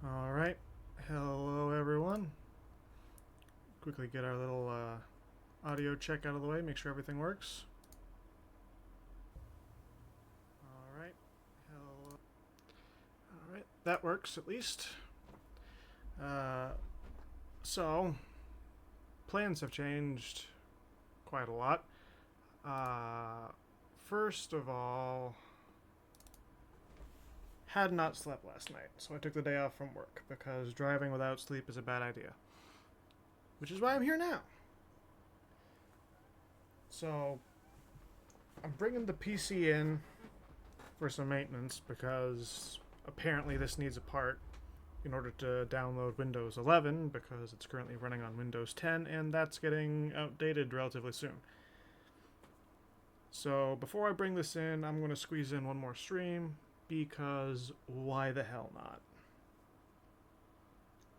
Alright, hello everyone. Quickly get our little audio check out of the way, make sure everything works. Alright, hello. Alright, that works at least. So, plans have changed quite a lot. First of all, had not slept last night, so I took the day off from work because driving without sleep is a bad idea. Which is why I'm here now. So, I'm bringing the PC in for some maintenance because apparently this needs a part in order to download Windows 11 because it's currently running on Windows 10 and that's getting outdated relatively soon. So, before I bring this in, I'm going to squeeze in one more stream because why the hell not?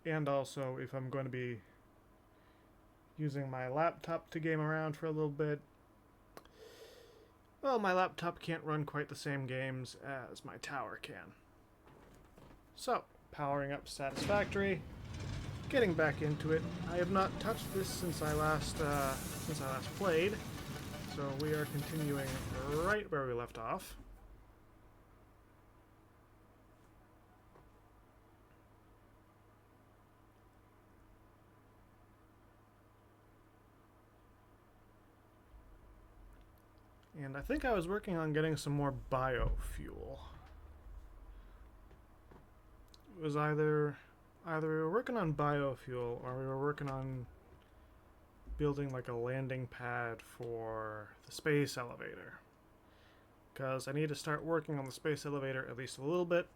And also, if I'm going to be using my laptop to game around for a little bit, well, my laptop can't run quite the same games as my tower can. So, powering up Satisfactory, getting back into it. I have not touched this since I last played, so we are continuing right where we left off. And I think I was working on getting some more biofuel. It was either we were working on biofuel or we were working on building like a landing pad for the space elevator. Because I need to start working on the space elevator at least a little bit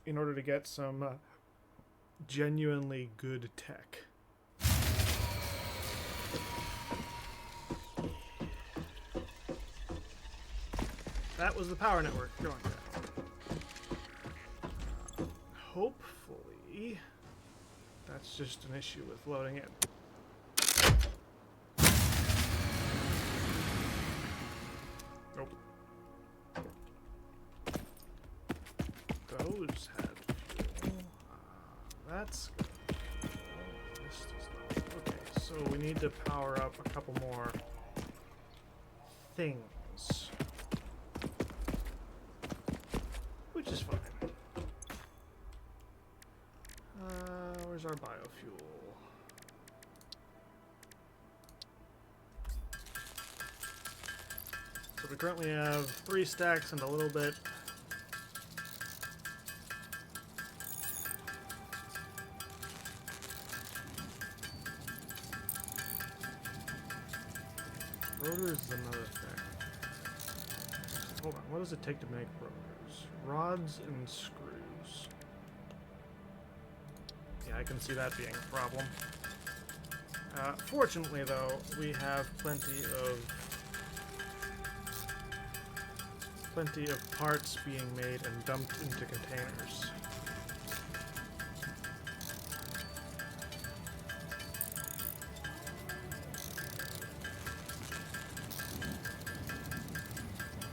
in order to get some genuinely good tech. That was the power network going down. Hopefully, that's just an issue with loading in. Nope. Those had fuel. That's good. This does not. Okay, so we need to power up a couple more things. Which is fine. Where's our biofuel? So we currently have 3 stacks and a little bit. Rotors is another thing. Hold on, what does it take to make rotors? Rods and screws. Yeah, I can see that being a problem. Fortunately, though, we have plenty of parts being made and dumped into containers.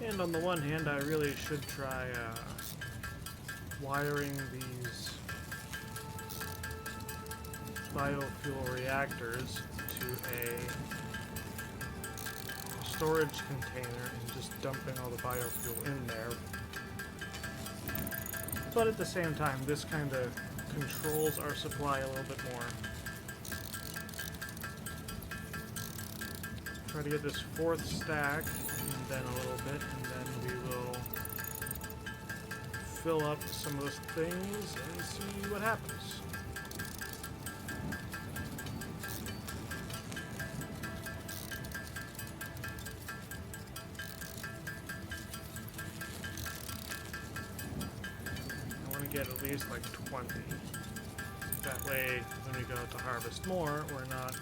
And on the one hand, I really should try wiring these biofuel reactors to a storage container and just dumping all the biofuel in there. But at the same time, this kind of controls our supply a little bit more. Try to get this 4th stack, and then a little bit, and then we will fill up some of those things and see what happens. I want to get at least like 20. That way, when we go to harvest more, we're not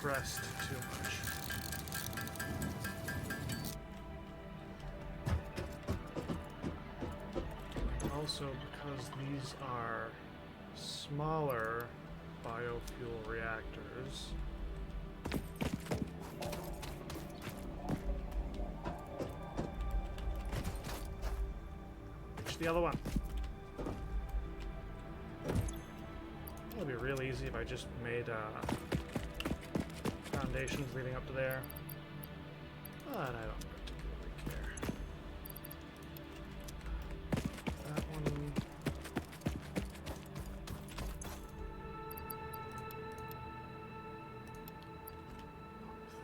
pressed too much. Also, because these are smaller biofuel reactors, reach the other one. It'll be real easy if I just made foundations leading up to there. But I don't particularly care. That one.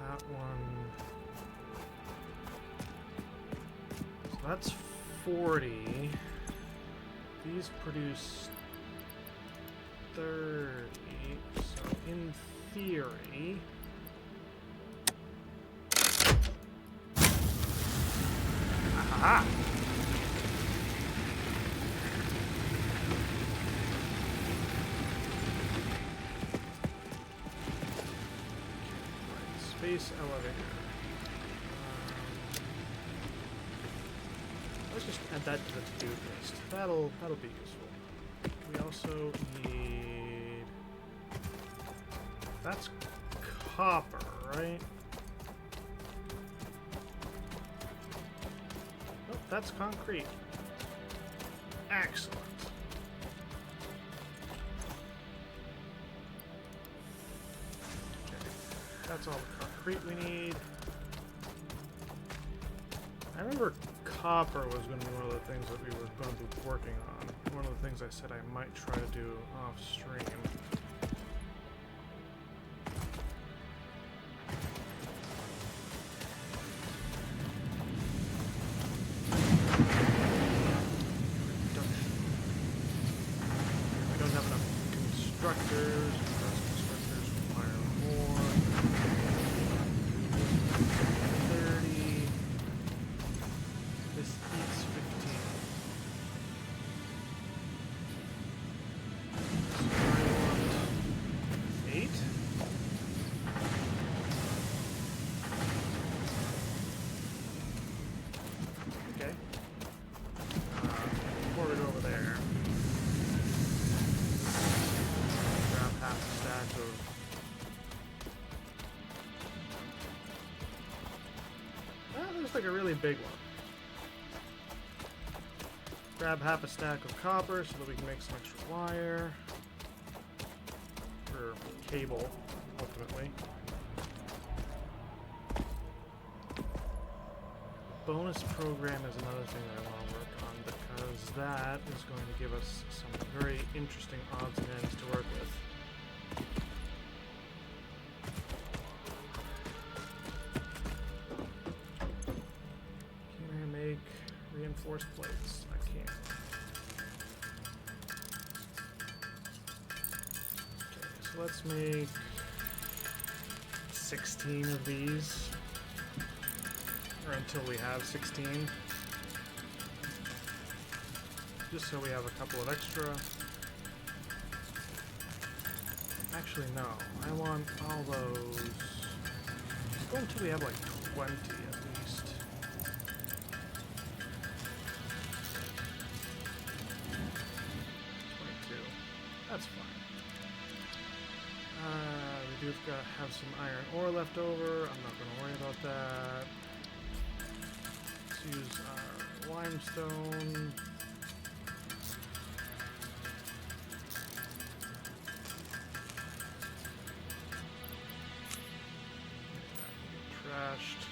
That one. So that's 40. These produce 30. So in theory. Aha! Right, space elevator. Let's just add that to the to-do list. That'll be useful. We also need. That's copper, right? Oh, that's concrete. Excellent. Okay. That's all the concrete we need. I remember copper was going to be one of the things that we were going to be working on. One of the things I said I might try to do off stream. We don't have enough constructors. Those constructors require more. 30. This eats 15. So I want 8. Okay. Before we go over there, grab half a stack of. That looks like a really big one. Grab half a stack of copper so that we can make some extra wire. Or cable, ultimately. Bonus program is another thing that I want to work on because that is going to give us some very interesting odds and ends to work with. Can I make reinforced plates? I can. Okay, so let's make 16 of these. Or until we have 16. Just so we have a couple of extra. Actually, no. I want all those. Go until we have like 20 at least. 22. That's fine. We do have some iron ore left over. I'm not going to worry about that. Let's use our limestone. Trashed.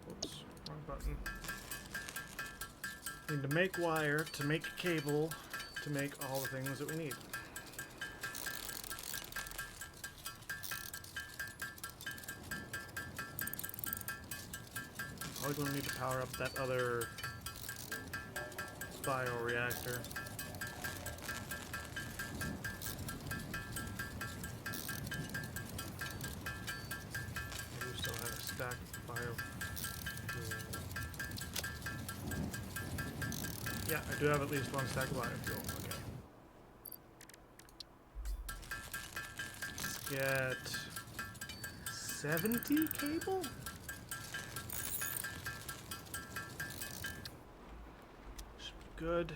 Oops, wrong button. Need to make wire, to make cable, to make all the things that we need. Probably going to need to power up that other bioreactor. I do still have a stack of bio. Yeah, I do have at least one stack of biofuel. Okay. Let's get 70 cable? good.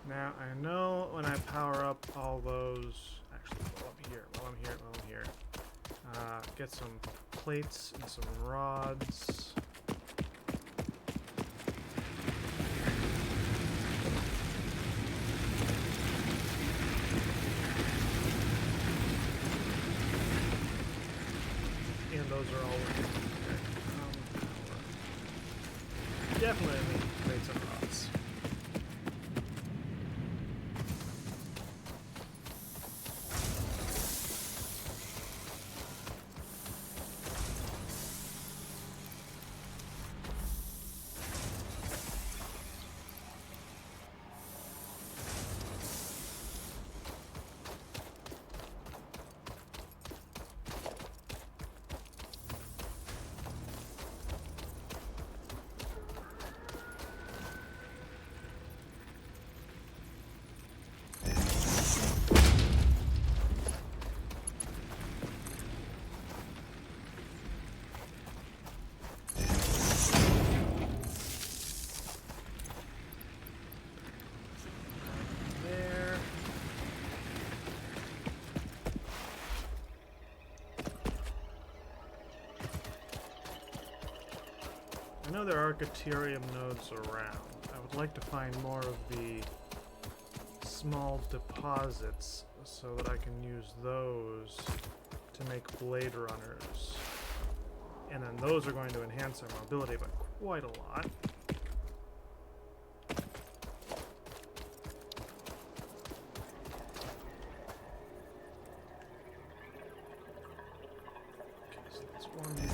Now I know when I power up all those, actually while I'm here, get some plates and some rods. And those are all working. Okay. Definitely need plates and rods. I know there are Deuterium nodes around. I would like to find more of the small deposits so that I can use those to make blade runners. And then those are going to enhance our mobility by quite a lot. Okay, so that's 1, 2,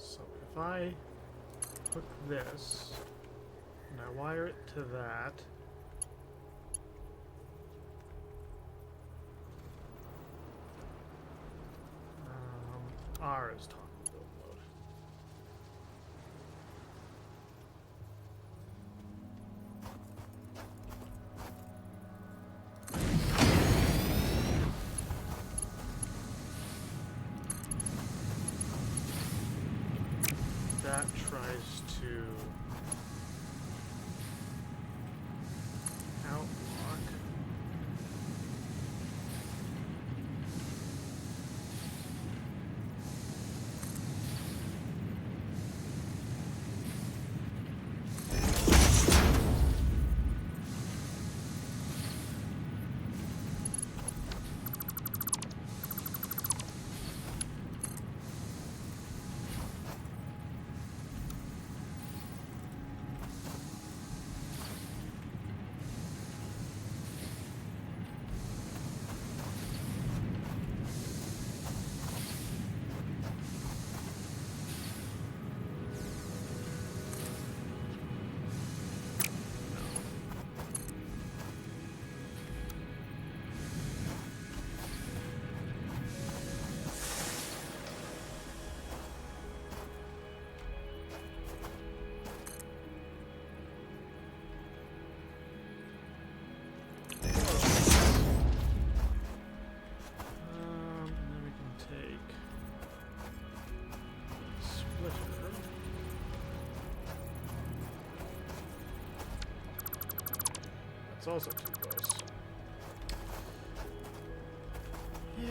so if I hook this and I wire it to that, R is toggle build mode. That tries to outlock. It's also too close. Yeah.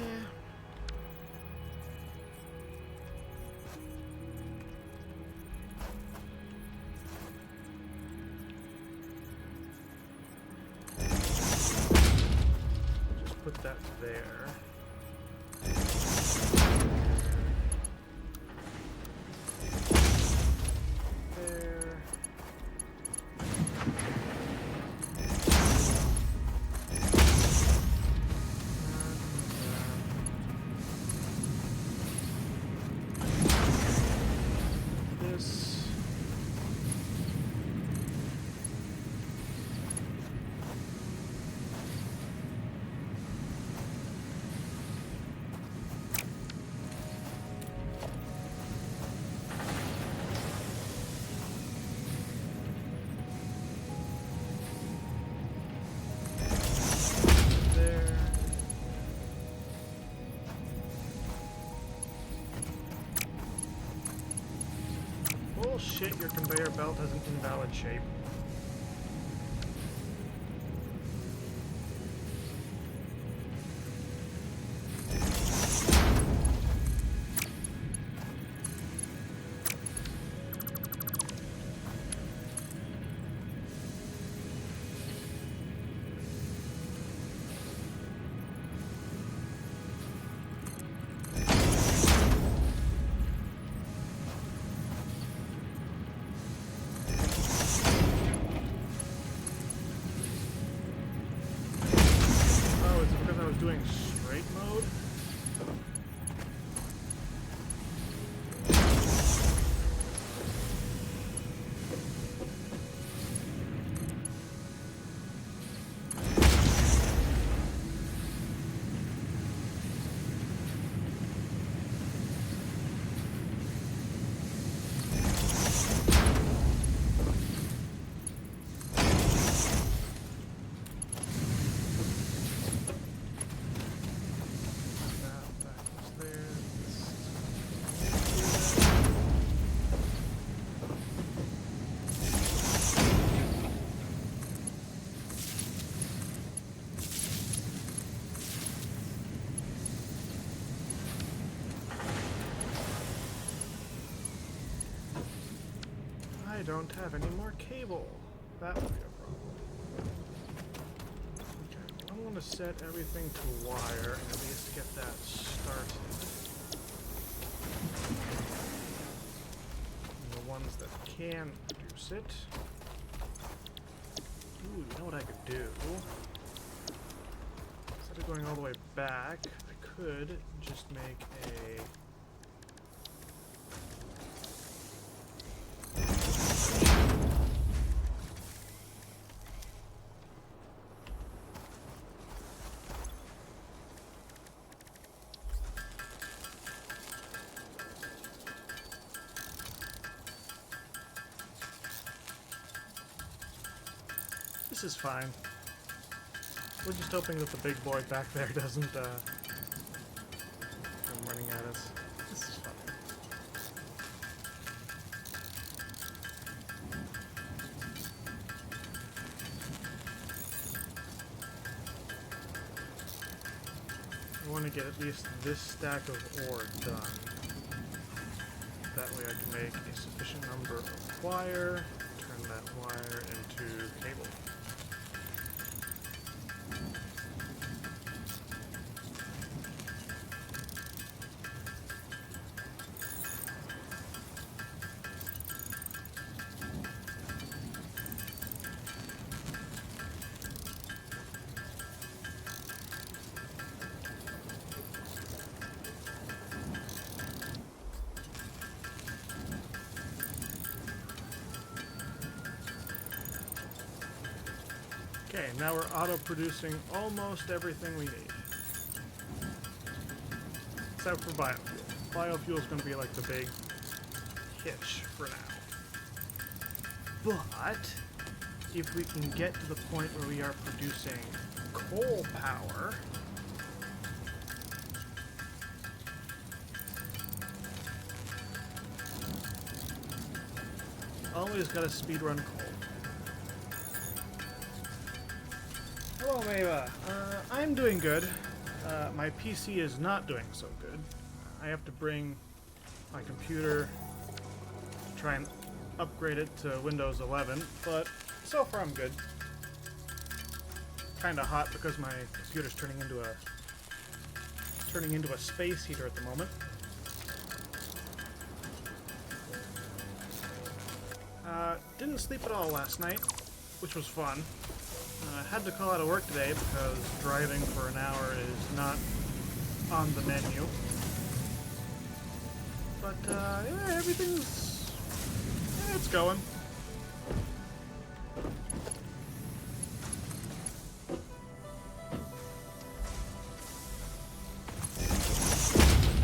Just put that there. There. Bullshit, your conveyor belt has an invalid shape. Doing straight mode. I don't have any more cable. That would be a problem. Okay, I want to set everything to wire and at least get that started. And the ones that can produce it. Ooh, you know what I could do? Instead of going all the way back, I could just make a... This is fine. We're just hoping that the big boy back there doesn't come running at us. This is fine. I want to get at least this stack of ore done. That way I can make a sufficient number of wire, turn that wire into cable. Okay, now we're auto-producing almost everything we need. Except for biofuel. Biofuel is going to be like the big hitch for now. But if we can get to the point where we are producing coal power, always got to speedrun coal. Hello, Mava. I'm doing good. My PC is not doing so good. I have to bring my computer, try and upgrade it to Windows 11, but so far I'm good. Kinda hot because my computer's turning into a space heater at the moment. Didn't sleep at all last night, which was fun. Had to call out of work today because driving for an hour is not on the menu. But, yeah, everything's... yeah, it's going.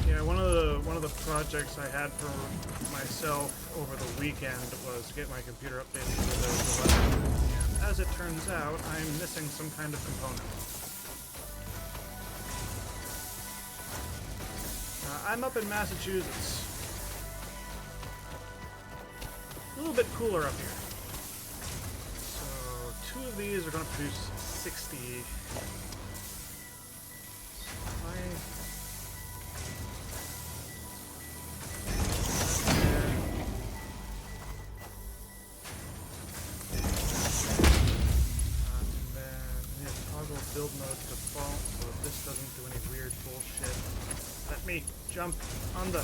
Yeah, one of the projects I had for myself over the weekend was to get my computer updated to Windows 11. As it turns out, I'm missing some kind of component. I'm up in Massachusetts. little bit cooler up here. So 2 of these are going to produce 60. Build mode default, so this doesn't do any weird bullshit. Let me jump on the...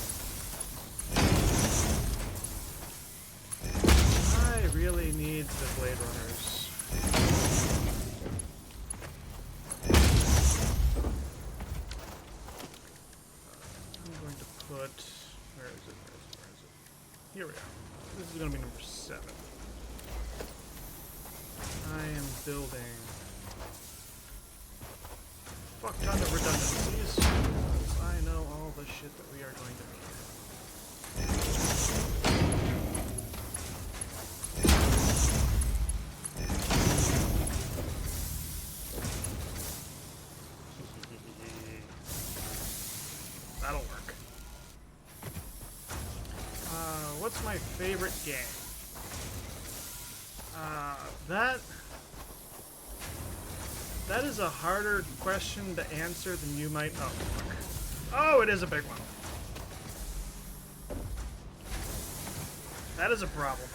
I really need the Blade Runners. I'm going to put... Where is it? Here we are. This is going to be number 7. I am building... fuck ton of redundancies, because I know all the shit that we are going to need. That'll work. What's my favorite game? That is a harder question to answer than you might. Oh, fuck. Oh, it is a big one. That is a problem.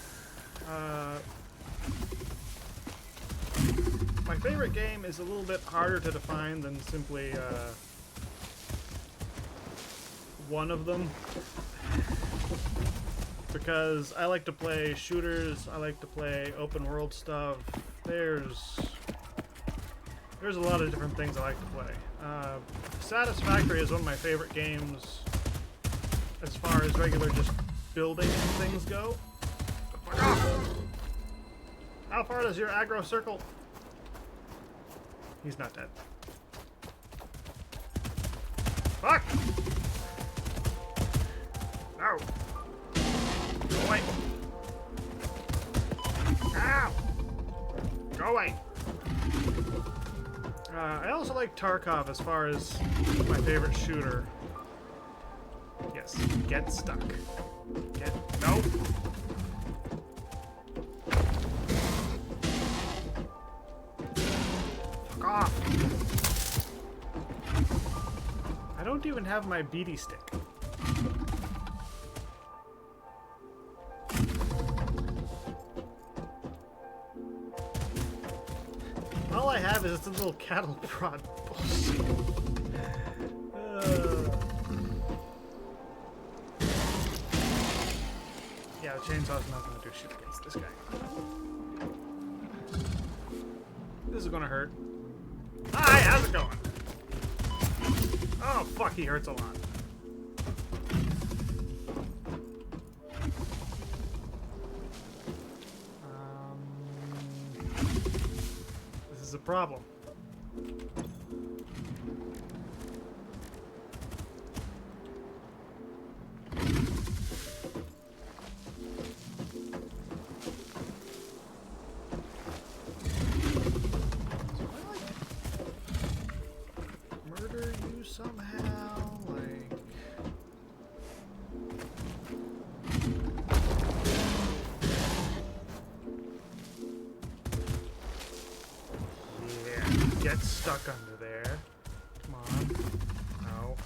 My favorite game is a little bit harder to define than simply one of them. Because I like to play shooters, I like to play open world stuff. There's a lot of different things I like to play. Satisfactory is one of my favorite games as far as regular just building things go. Fuck off! How far does your aggro circle? He's not dead. Fuck! No! Go away! Ow! Go away! I also like Tarkov as far as my favorite shooter. Yes, get stuck. No! Fuck off! I don't even have my BD stick. All I have is this little cattle prod bullshit. Yeah, the chainsaw's not gonna do shit against this guy. This is gonna hurt. Hi, how's it going? Oh, fuck, he hurts a lot. This is a problem. Murder you somehow, like... Yeah, get stuck under there. Come on. No.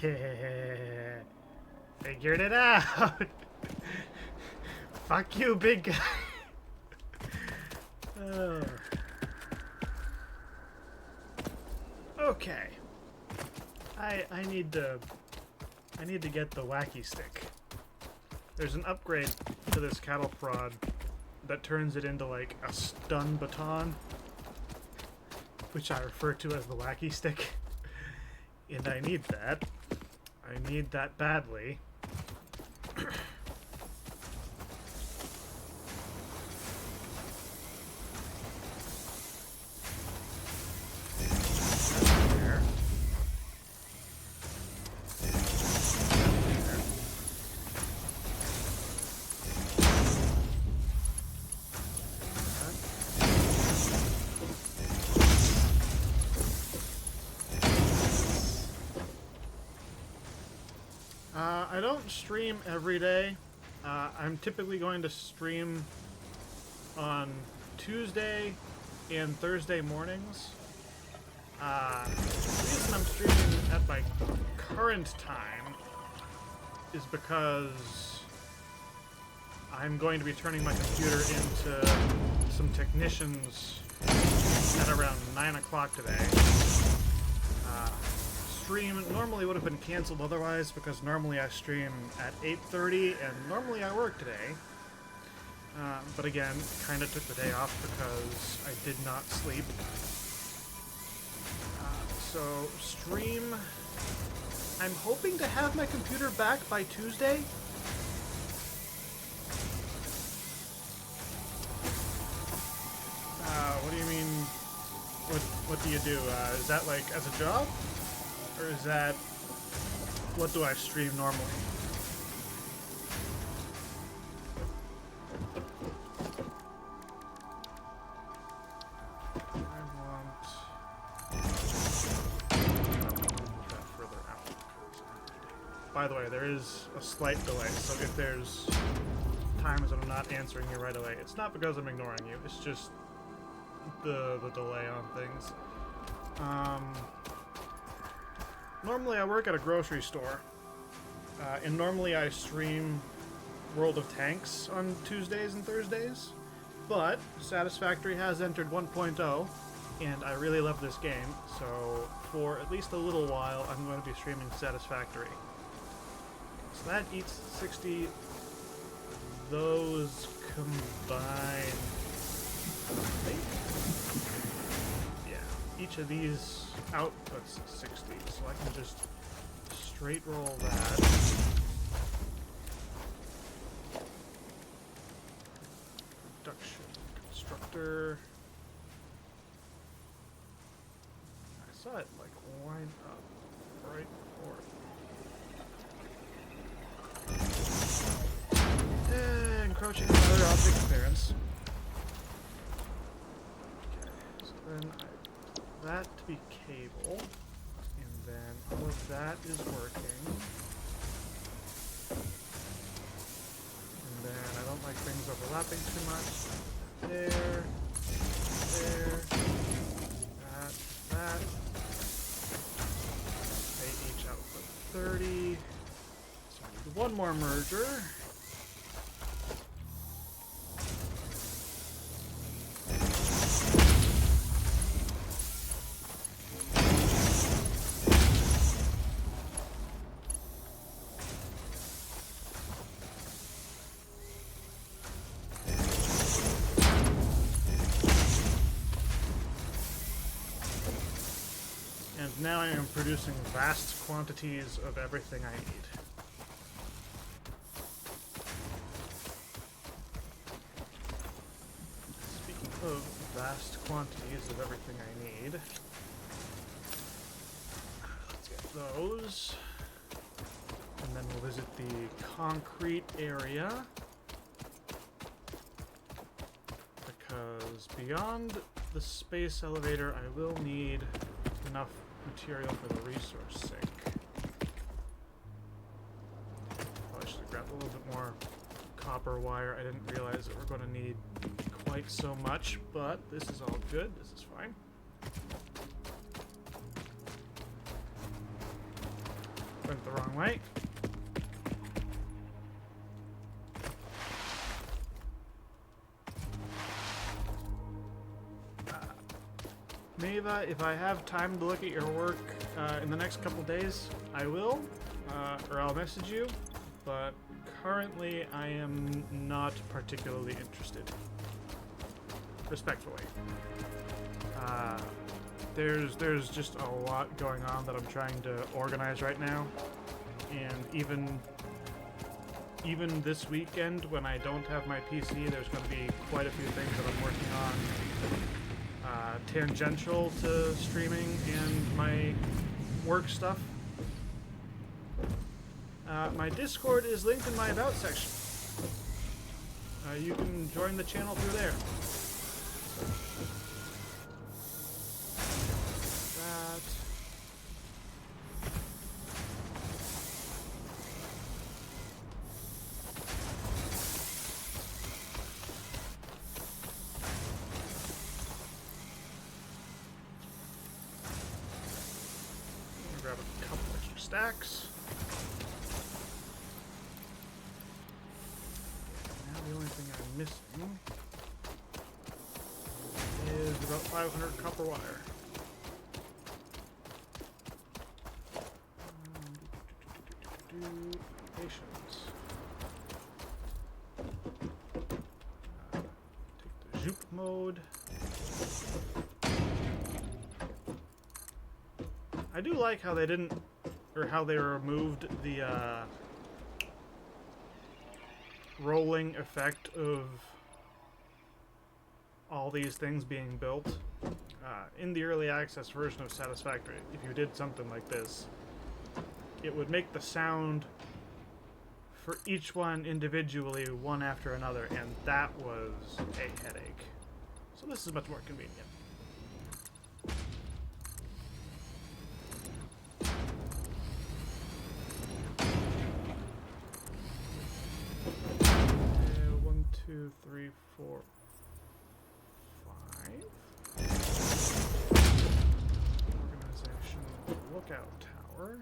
Yeah. Figured it out. Fuck you, big guy. Oh. Okay. I need to get the wacky stick. There's an upgrade to this cattle prod that turns it into like a stun baton, which I refer to as the wacky stick. And I need that. I need that badly. I don't stream every day. I'm typically going to stream on Tuesday and Thursday mornings. The reason I'm streaming at my current time is because I'm going to be turning my computer into some technicians at around 9 o'clock today. Stream normally would have been canceled otherwise because normally I stream at 8:30 and normally I work today. But again, kind of took the day off because I did not sleep. So stream, I'm hoping to have my computer back by Tuesday. What do you mean? What do you do? Is that like as a job? Or is that, what do I stream normally? I want that further out. By the way, there is a slight delay, so if there's times that I'm not answering you right away, it's not because I'm ignoring you, it's just the delay on things. Normally I work at a grocery store, and normally I stream World of Tanks on Tuesdays and Thursdays, but Satisfactory has entered 1.0, and I really love this game, so for at least a little while I'm going to be streaming Satisfactory. So that eats 60, those combine, each of these outputs 60, so I can just straight roll that. Production constructor. I saw it like line up right before it. Encroaching on other object clearance. Okay, so then that to be cable, and then all of that is working, and then I don't like things overlapping too much. There, that. They each output 30, so I need one more merger. Now I am producing vast quantities of everything I need. Speaking of vast quantities of everything I need, let's get those. And then we'll visit the concrete area. Because beyond the space elevator, I will need enough material for the resource sink. Probably should have grabbed a little bit more copper wire. I didn't realize that we're going to need quite so much, but this is all good. This is fine. Went the wrong way. Mava, if I have time to look at your work in the next couple days, I will, or I'll message you, but currently I am not particularly interested. Respectfully. There's just a lot going on that I'm trying to organize right now, and even this weekend when I don't have my PC, there's going to be quite a few things that I'm working on. Tangential to streaming and my work stuff. My Discord is linked in my About section. You can join the channel through there. That. grab a couple extra stacks. Now the only thing I'm missing is about 500 copper wire. Patience. Take the Zoop mode. I do like how they didn't, or how they removed the rolling effect of all these things being built. In the early access version of Satisfactory, if you did something like this, it would make the sound for each one individually, one after another, and that was a headache. So this is much more convenient. One, two, three, four, five. Organization lookout tower.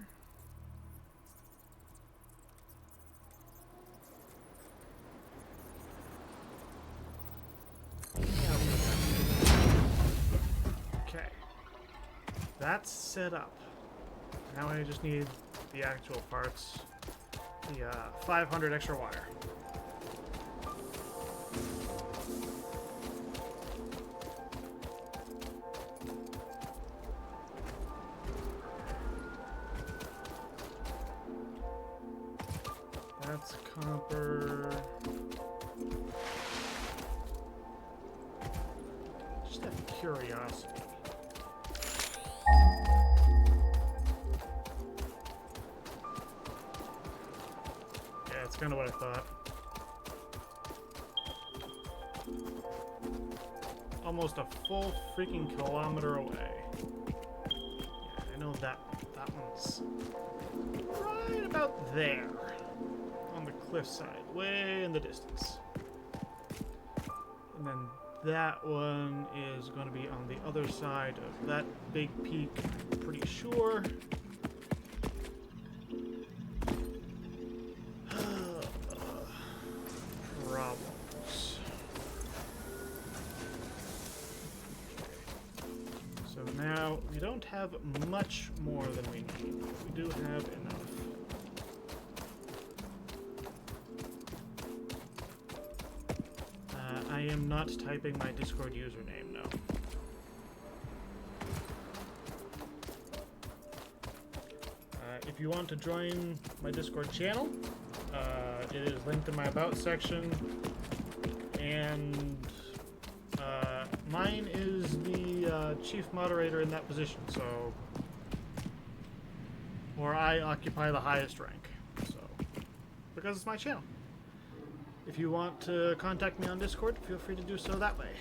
Okay, that's set up. Now I just need the actual parts, the 500 extra wire. That's copper. Just out of curiosity. Yeah, it's kind of what I thought. Almost a full freaking kilometer away. Yeah, I know that one's right about there. On the cliffside, way in the distance. And then that one is going to be on the other side of that big peak, I'm pretty sure. Problems. So now we don't have much more than we need. We do have enough. I am not typing my Discord username, no. If you want to join my Discord channel, it is linked in my About section, and mine is the chief moderator in that position, so... Or I occupy the highest rank, so... Because it's my channel. If you want to contact me on Discord, feel free to do so that way.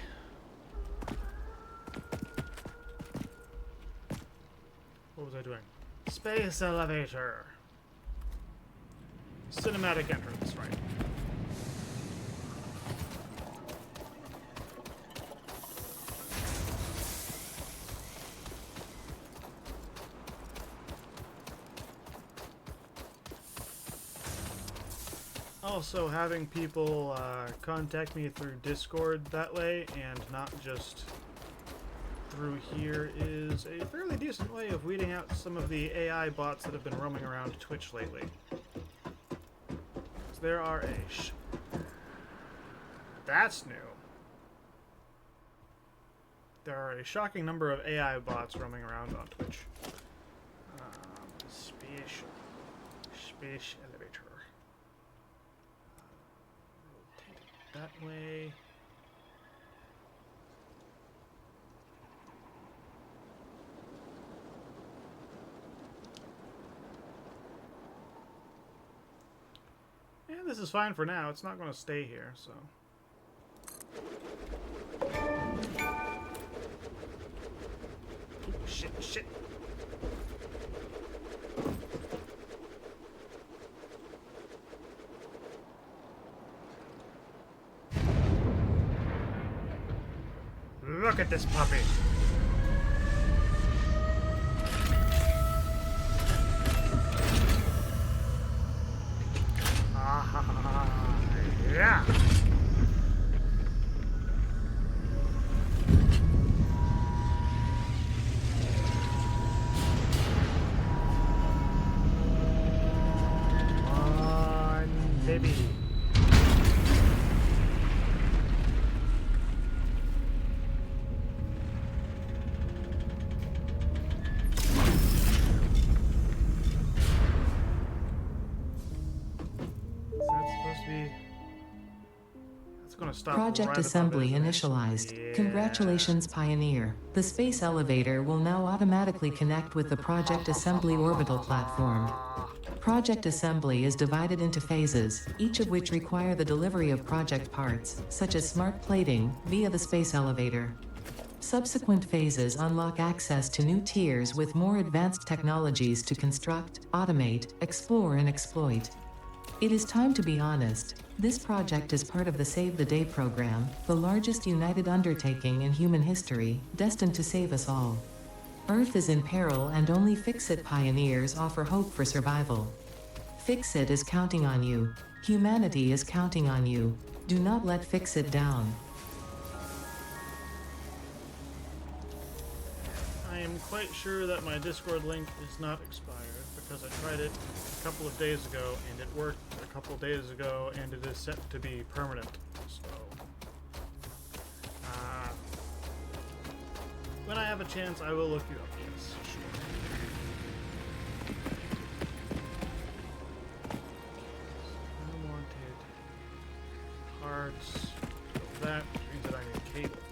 What was I doing? Space elevator. Cinematic entrance, right. Also, having people contact me through Discord that way, and not just through here, is a fairly decent way of weeding out some of the AI bots that have been roaming around Twitch lately. So there are That's new. There are a shocking number of AI bots roaming around on Twitch. Space elevator. Rotate it that way. Yeah, this is fine for now. It's not going to stay here, so... Shit. Look at this puppy. baby. Project right assembly above it, initialized. yeah. Congratulations, Pioneer. The space elevator will now automatically connect with the Project Assembly orbital platform. Project assembly is divided into phases, each of which require the delivery of project parts, such as smart plating, via the space elevator. Subsequent phases unlock access to new tiers with more advanced technologies to construct, automate, explore and exploit. It is time to be honest. This project is part of the Save the Day program, the largest united undertaking in human history, destined to save us all. Earth is in peril and only Fix-It pioneers offer hope for survival. Fix-It is counting on you. Humanity is counting on you. Do not let Fix-It down. I am quite sure that my Discord link is not expired because I tried it a couple of days ago and it worked a couple of days ago and it is set to be permanent. So, when I have a chance, I will look you up. Yes, sure. Unwanted parts. That means that I need cable.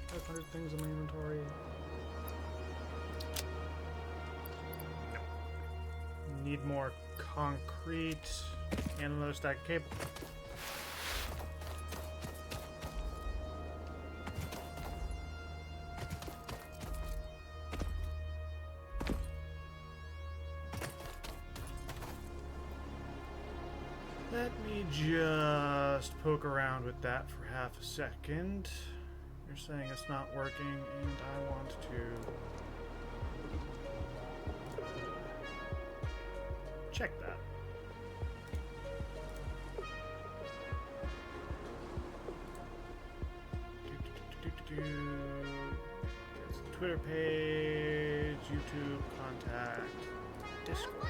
500 things in my inventory. No. Need more concrete and another stack of cable. Let me just poke around with that for half a second. You're saying it's not working, and I want to check that. It's a Twitter page, YouTube, contact, Discord.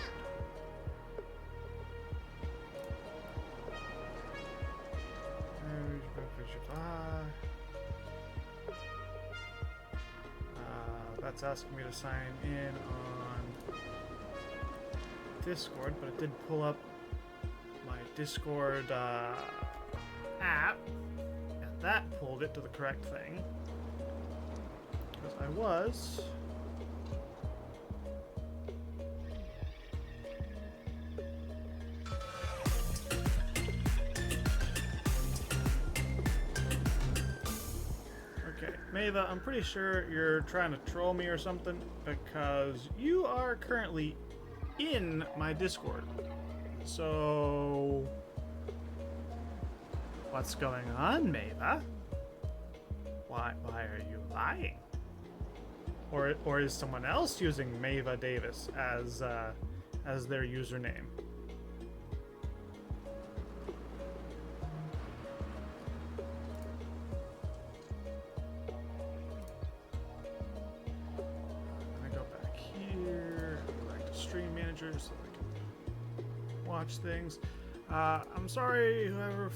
That's asking me to sign in on Discord, but it did pull up my Discord app, and that pulled it to the correct thing. Because I was... Mava, I'm pretty sure you're trying to troll me or something, because you are currently in my Discord. So, what's going on, Mava? Why are you lying? Or is someone else using Mava Davis as their username? So I can watch things. I'm sorry, whoever.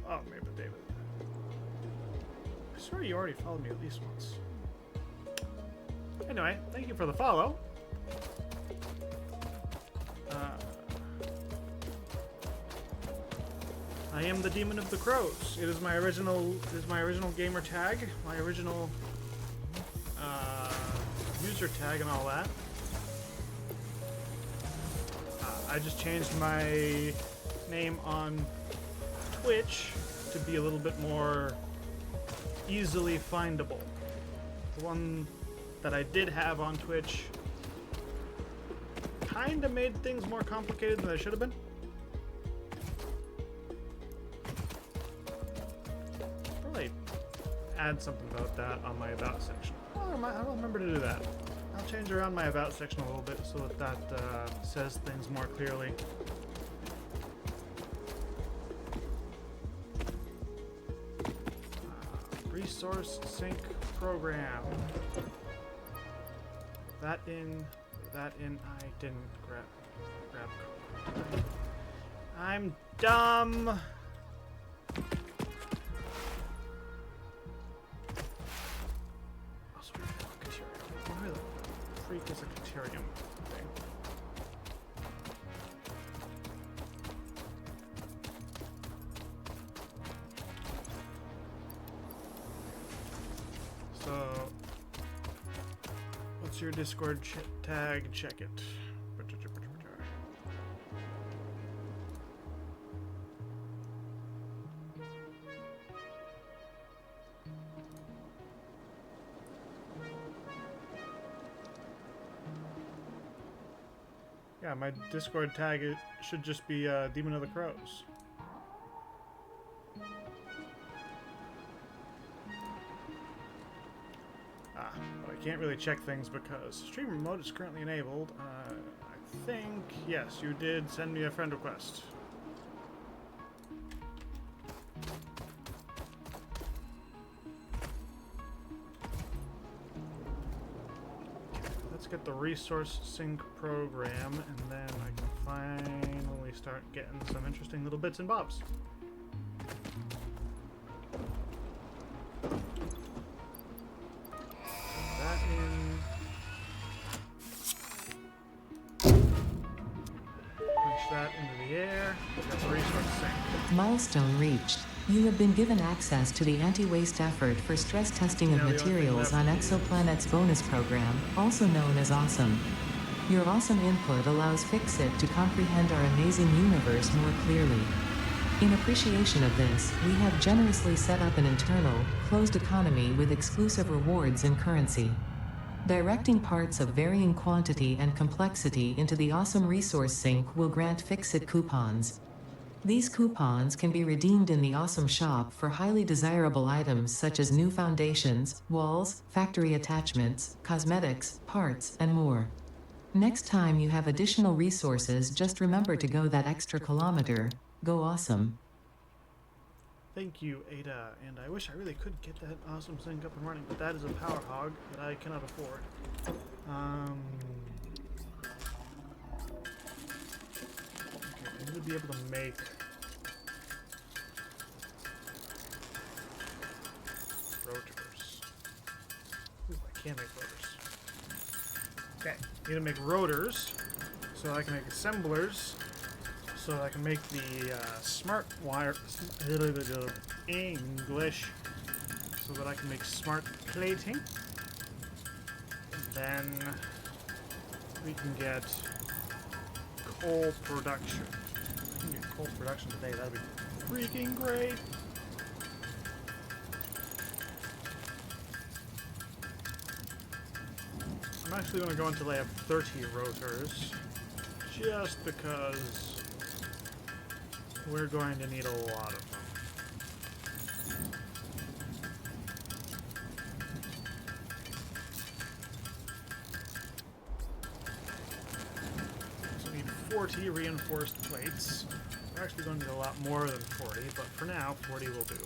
Oh, maybe David. I'm sorry you already followed me at least once. Anyway, thank you for the follow. I am the Demon of the Crows. It is my original. It is my original gamer tag. My original user tag and all that. I just changed my name on Twitch to be a little bit more easily findable. The one that I did have on Twitch kinda made things more complicated than they should have been. Probably add something about that on my About section. I'll remember to do that. I'll change around my About section a little bit so that says things more clearly. Resource sync program. That in, that in. I didn't grab coal. I'm dumb. Also, where the freak is a Caterium thing? So, what's your Discord tag? Check it. Yeah, my Discord tag should just be Demon of the Crows. But I can't really check things because stream remote is currently enabled. I think, yes, you did send me a friend request. Let's get the resource sync program, and then I can finally start getting some interesting little bits and bobs. That in. Push that into the air. Got the resource sync. Milestone reached. You have been given access to the anti-waste effort for stress testing of Now the only thing materials left on is- Exoplanet's bonus program, also known as Awesome. Your awesome input allows Fixit to comprehend our amazing universe more clearly. In appreciation of this, we have generously set up an internal, closed economy with exclusive rewards in currency. Directing parts of varying quantity and complexity into the Awesome Resource Sink will grant Fixit coupons. These coupons can be redeemed in the Awesome Shop for highly desirable items such as new foundations, walls, factory attachments, cosmetics, parts, and more. Next time you have additional resources, just remember to go that extra kilometer. Go awesome. Thank you, Ada. And I wish I really could get that awesome sync up and running, but that is a power hog that I cannot afford. Okay, I need to be able to make rotors. Ooh, I can make rotors. Okay, need to make rotors so I can make assemblers, so I can make the smart wire English, so that I can make smart plating. And then we can get coal production. If we can get coal production today, that'd be freaking great. I'm actually going to go until I have 30 rotors, just because we're going to need a lot of them. So we need 40 reinforced plates. We're actually going to need a lot more than 40, but for now, 40 will do.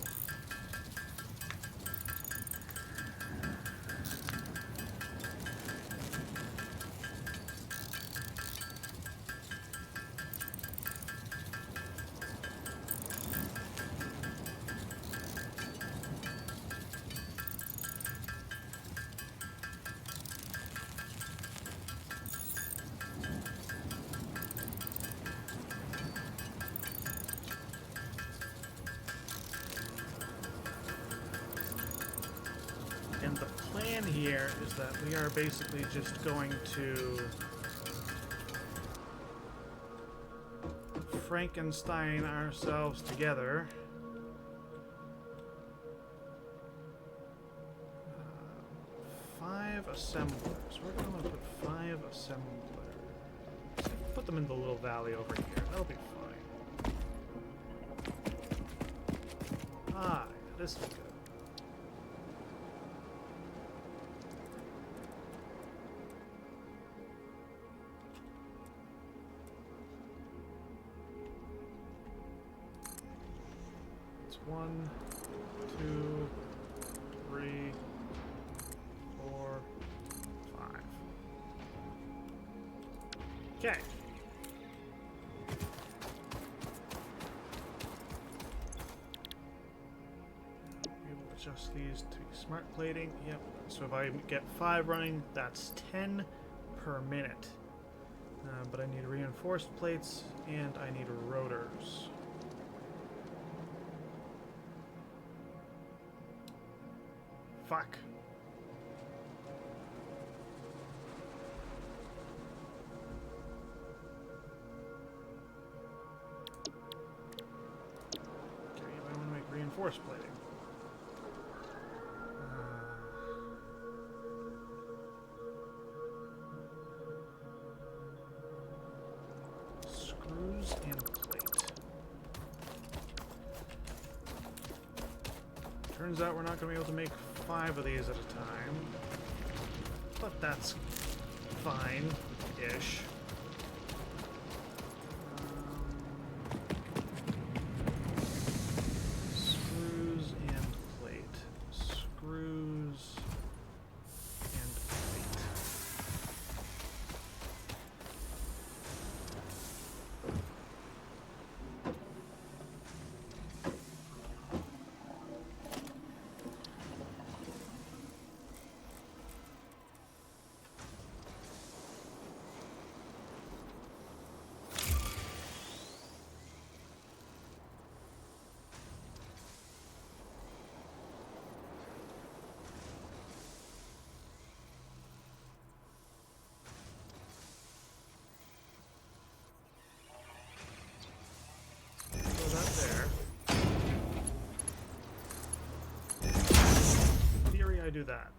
And the plan here is that we are basically just going to Frankenstein ourselves together. 5 assemblers. We're going to put 5 assemblers. Put them in the little valley over here. That'll be fine. Ah, yeah, this is good. It's 1, 2, 3, 4, 5. Okay. We'll adjust these to smart plating. Yep. So if I get 5 running, that's 10 per minute. But I need reinforced plates and I need rotors. Fuck. Okay, I want to make reinforced plating. Screws and plate. Turns out we're not going to be able to make 5 of these at a time, but that's fine-ish. Screws and plate. Screws and plate. I do that.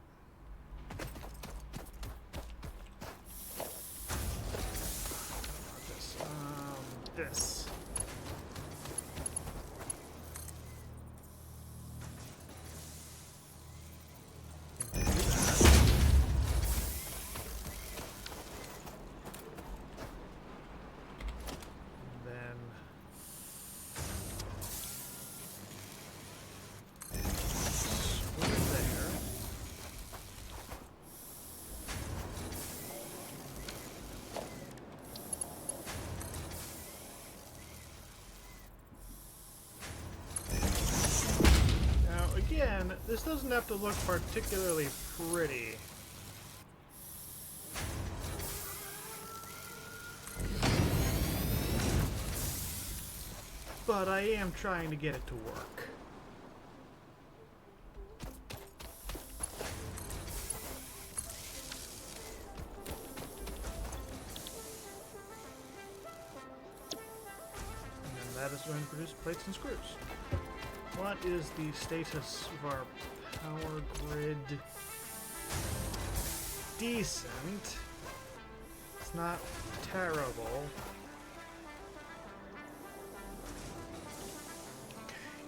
This. Again, this doesn't have to look particularly pretty. But I am trying to get it to work. And that is going to produce plates and screws. What is the status of our power grid? Decent. It's not terrible.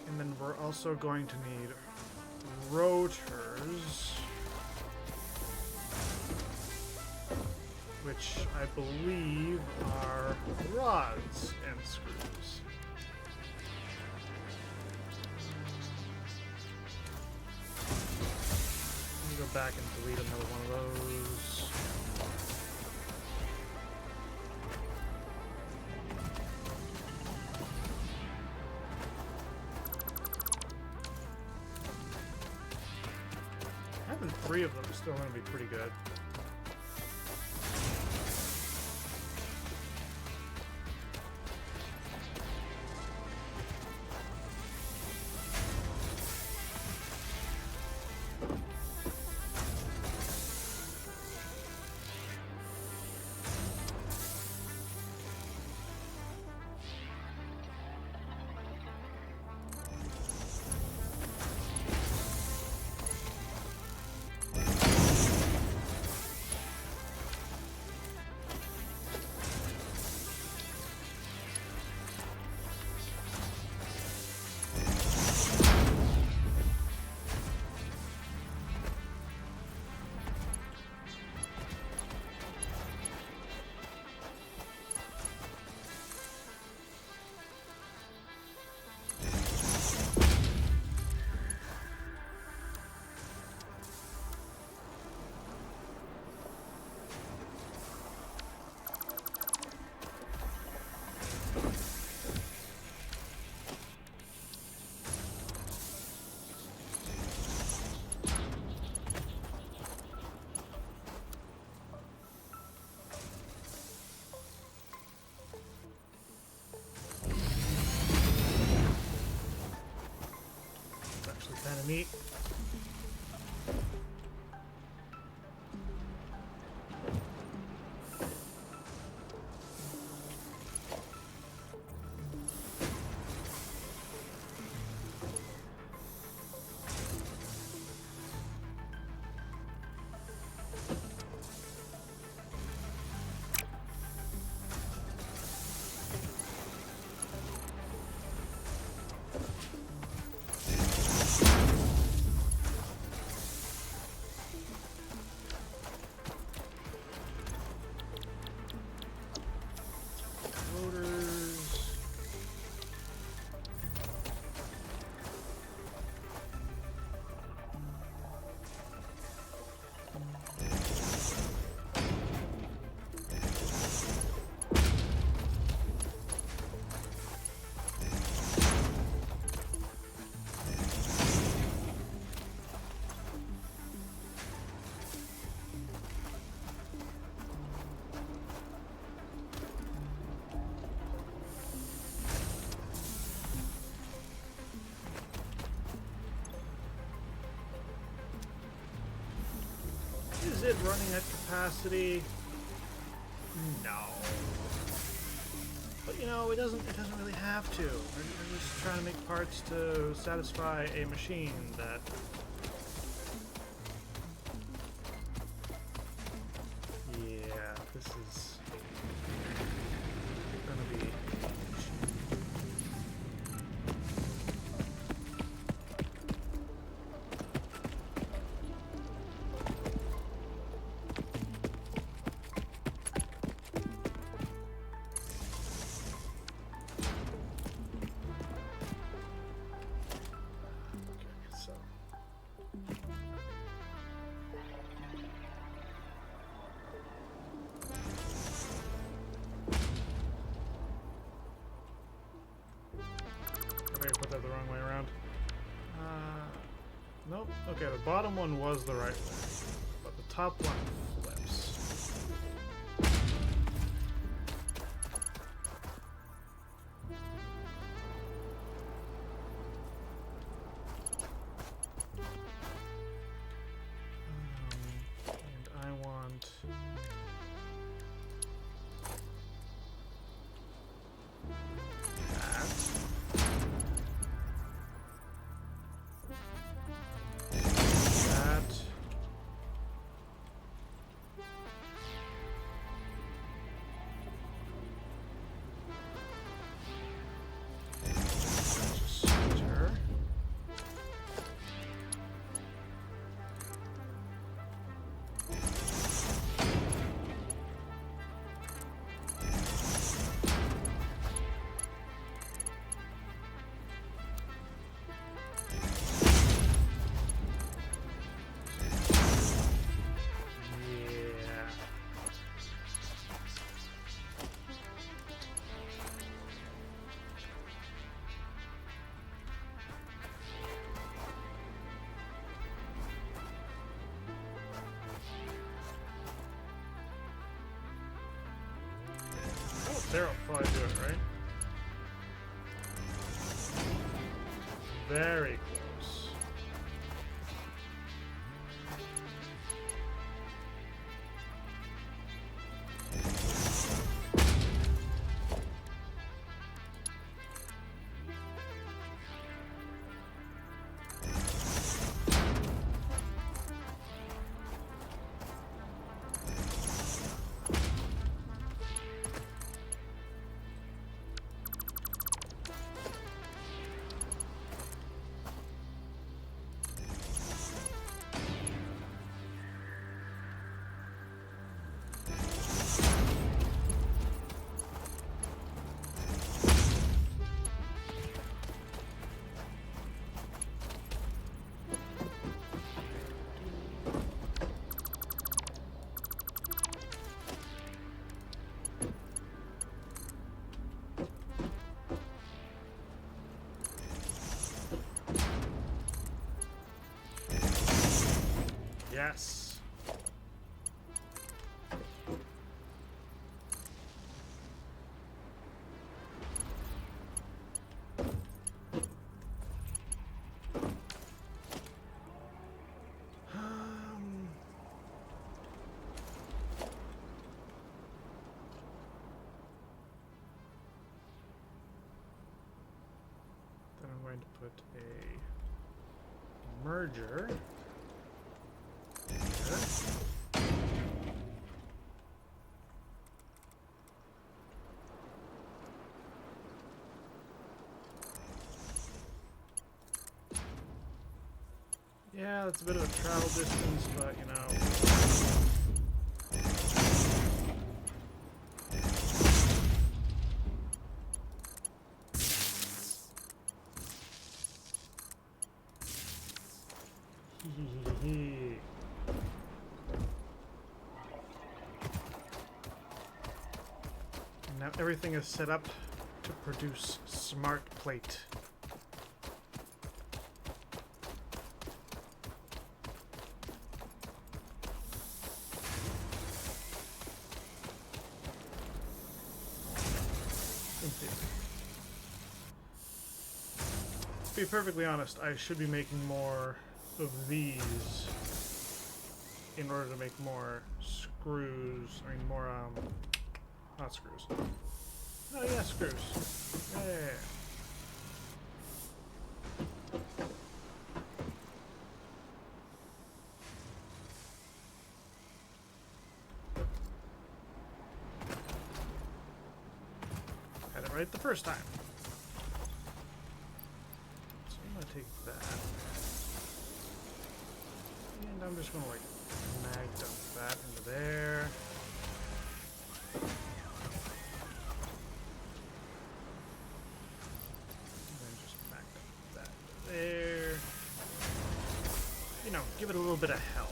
And then we're also going to need rotors, which I believe are rods and screws. Go back and delete another one of those. Having 3 of them is still going to be pretty good. neat. Is it running at capacity? No. But you know, it doesn't really have to. We're just trying to make parts to satisfy a machine that yeah, this is gonna be so. I think I put that the wrong way around. Nope. Okay, the bottom one was the right way, but the top one flips. And I want that. Just switch her. Yeah. Oh, there'll probably do it, right? Very close. Yes. put a merger here. Yeah, that's a bit of a travel distance, but you know. Now everything is set up to produce smart plate. To be perfectly honest, I should be making more of these in order to make more screws. I mean, more, not screws. Oh, yeah, screws. Yeah. Had it right the first time. So I'm gonna take that. And I'm just gonna, like, mag dump that into there. There. You know, give it a little bit of help.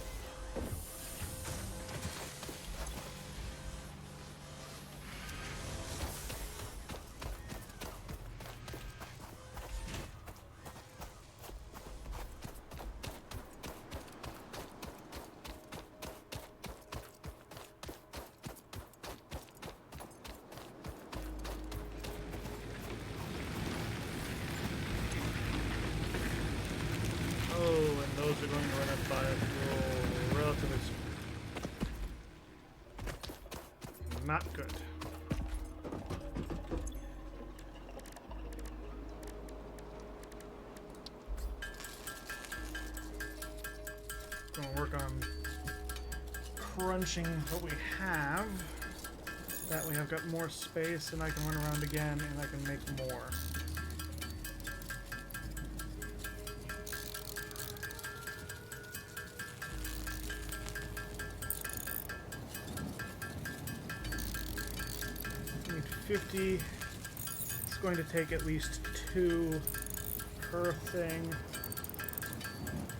Those are going to run up biofuel relatively soon. Not good. Going to work on crunching what we have. That way I've got more space and I can run around again and I can make more. Need 50. It's going to take at least 2 per thing.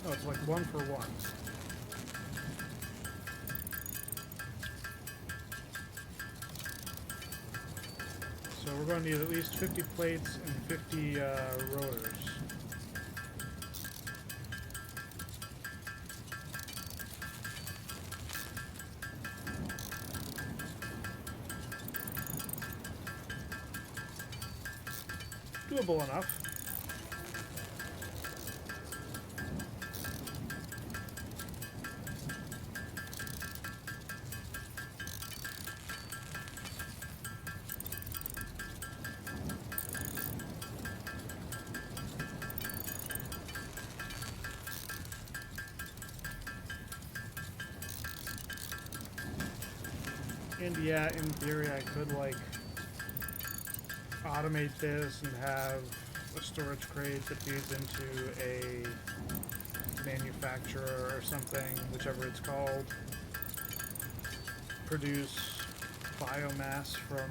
Oh, it's like 1 for 1. So we're going to need at least 50 plates and 50 rotors. Doable enough. And yeah, in theory I could like automate this and have a storage crate that feeds into a manufacturer or something, whichever it's called. Produce biomass from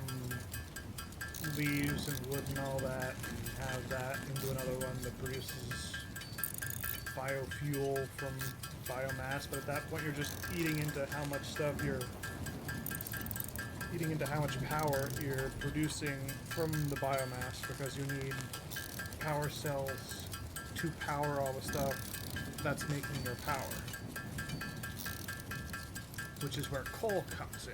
leaves and wood and all that, and have that into another one that produces biofuel from biomass, but at that point you're just eating into how much stuff you're eating into how much power you're producing from the biomass, because you need power cells to power all the stuff that's making your power, which is where coal comes in.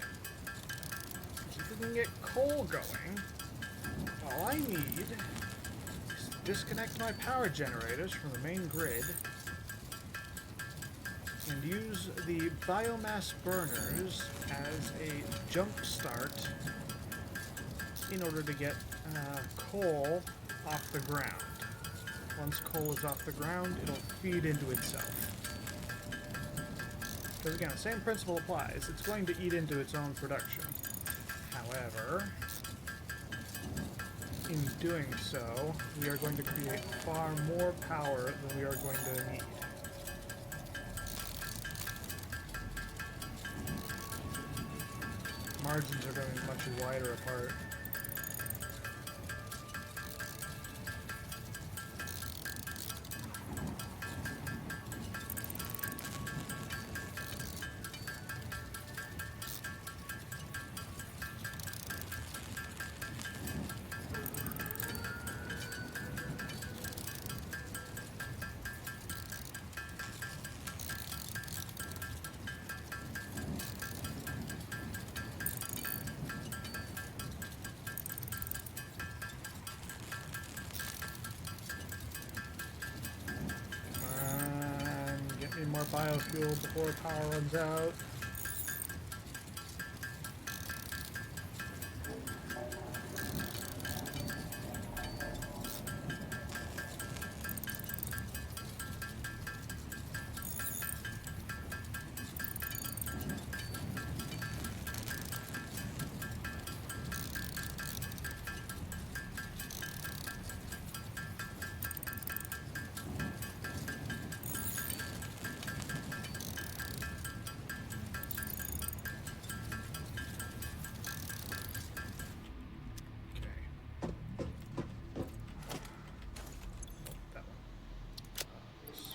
If we can get coal going, all I need is to disconnect my power generators from the main grid and use the biomass burners as a jump start in order to get coal off the ground. Once coal is off the ground, it'll feed into itself. Because again, the same principle applies. It's going to eat into its own production. However, in doing so, we are going to create far more power than we are going to need. Margins are going to be much wider apart. More biofuel before power runs out.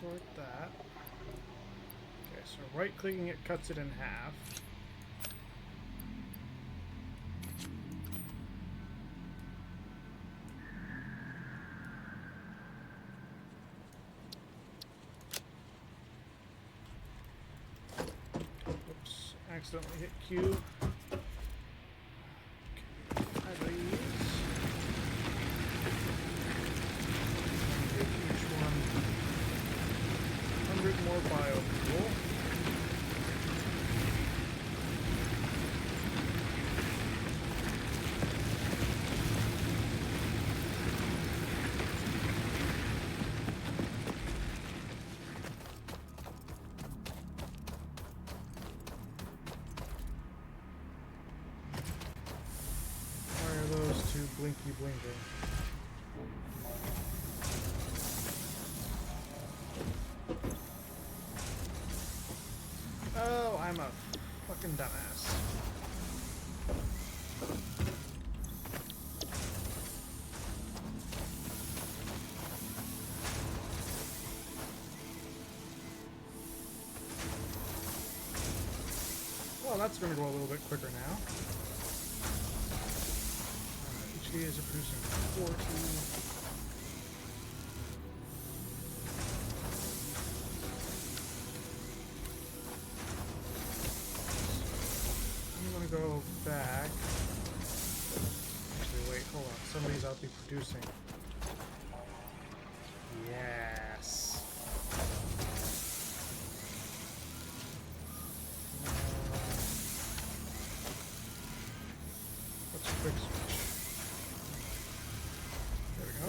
Sort that. Okay, so right-clicking it cuts it in half. Oops, accidentally hit Q. Okay, I these. Each one. 100 more biofuel. Why are those two blinky blinking? Oh, I'm a fucking dumbass. Well, that's going to go a little bit quicker now. Each of these are producing 40. Go back. Actually, wait, hold on. Somebody's out there producing. Yes. Let's quick switch. There we go.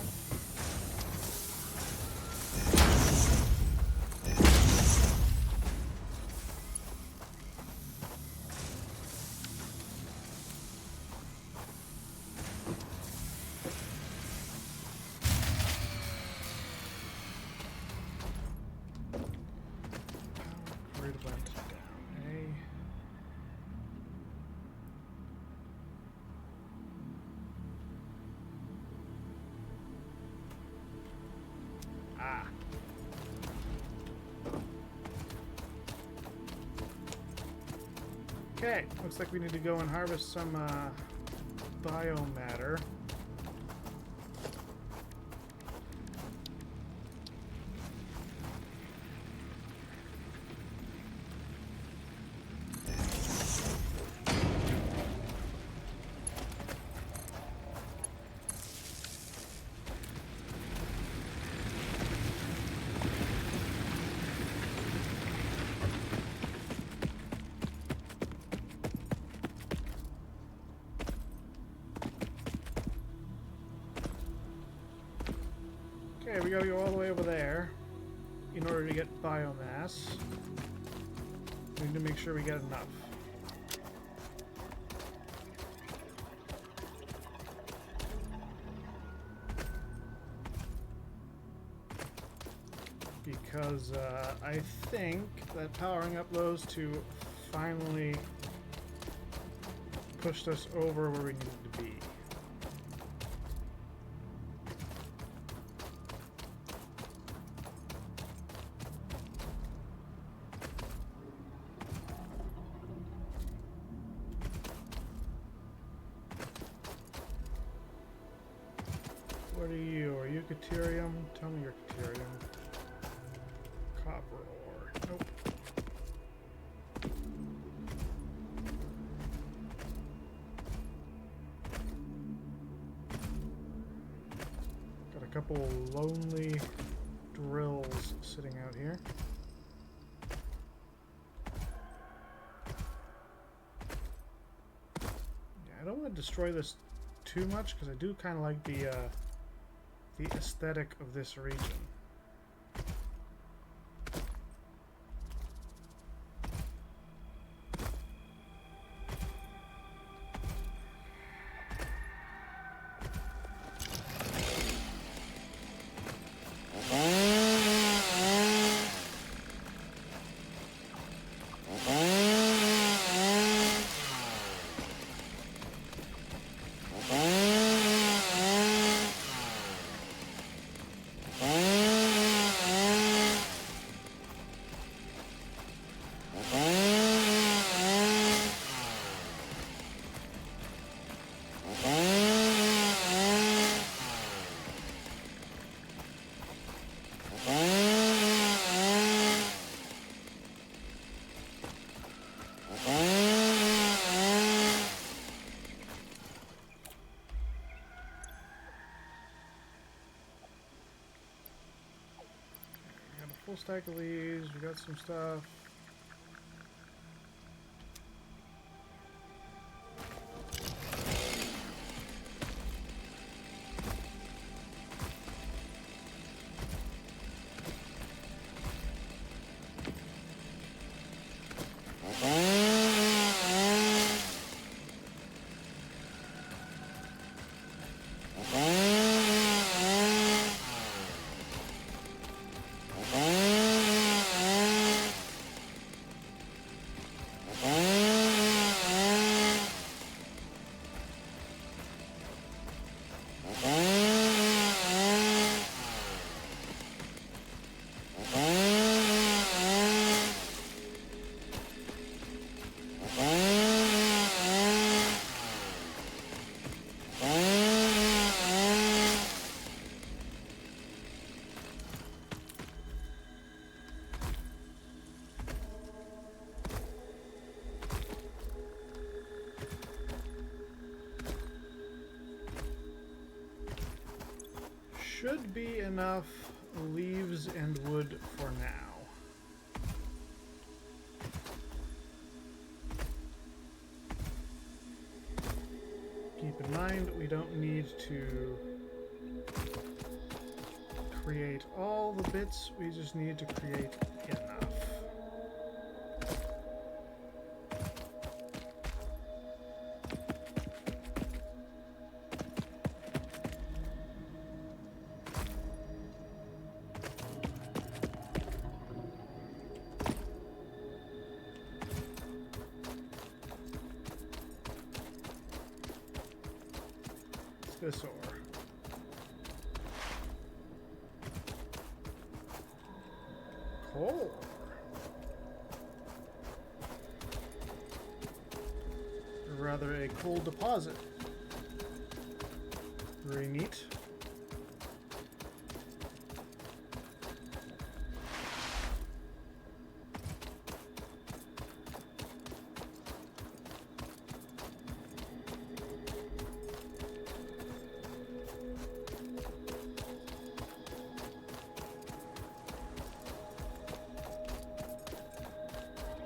Okay, looks like we need to go and harvest some biomatter. gotta go all the way over there in order to get biomass. We need to make sure we get enough. Because I think that powering up those two finally pushed us over where we needed to be. What are you? Are you Caterium? Tell me you're Caterium. Copper ore. Nope. Got a couple lonely drills sitting out here. Yeah, I don't want to destroy this too much because I do kind of like the aesthetic of this region. Full stack of leaves, we got some stuff. Should be enough leaves and wood for now. Keep in mind, we don't need to create all the bits, we just need to create enough. This ore. Coal. Or rather, a coal deposit. Very neat.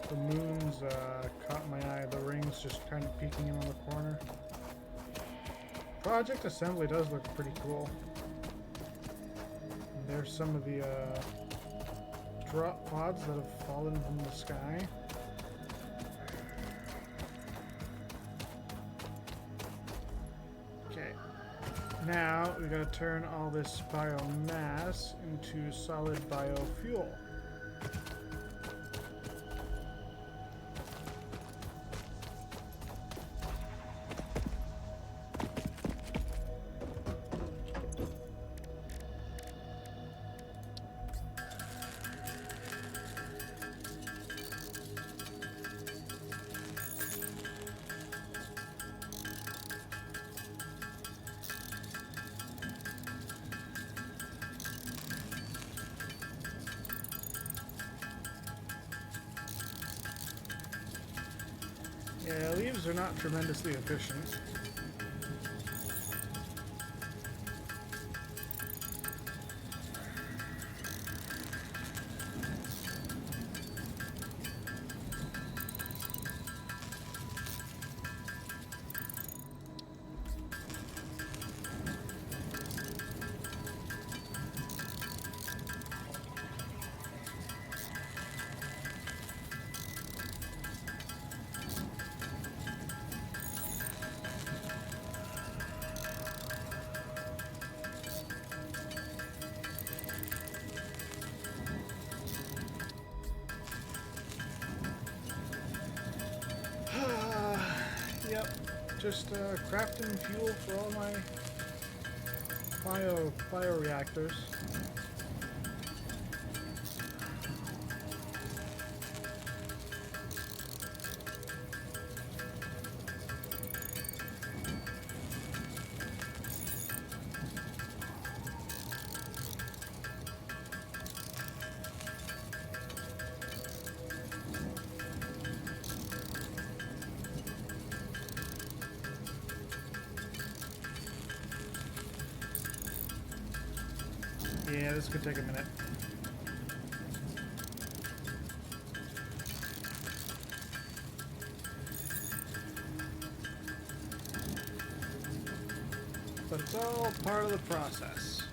The moon's caught my eye. The ring's just kind of peeking in on the corner. Project assembly does look pretty cool. There's some of the drop pods that have fallen from the sky. Okay. Now we gotta turn all this biomass into solid biofuel. Yeah, leaves are not tremendously efficient. Yep, just crafting fuel for all my bioreactors. Yeah, this could take a minute. But it's all part of the process.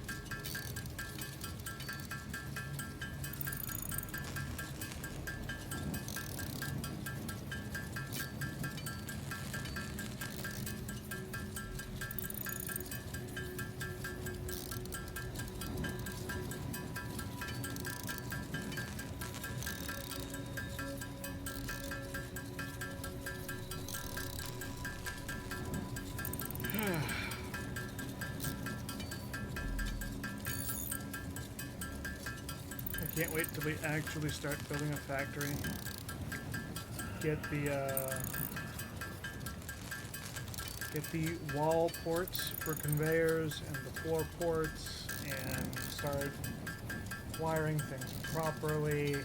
I can't wait till we actually start building a factory. Get the wall ports for conveyors and the floor ports, and start wiring things properly.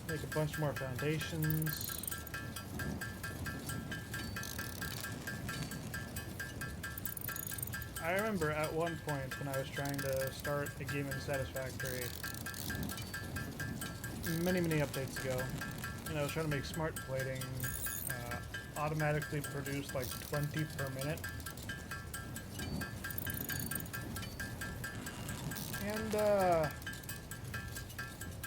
Make a bunch more foundations. I remember at one point when I was trying to start a game in Satisfactory many updates ago, and I was trying to make smart plating automatically produce like 20 per minute. And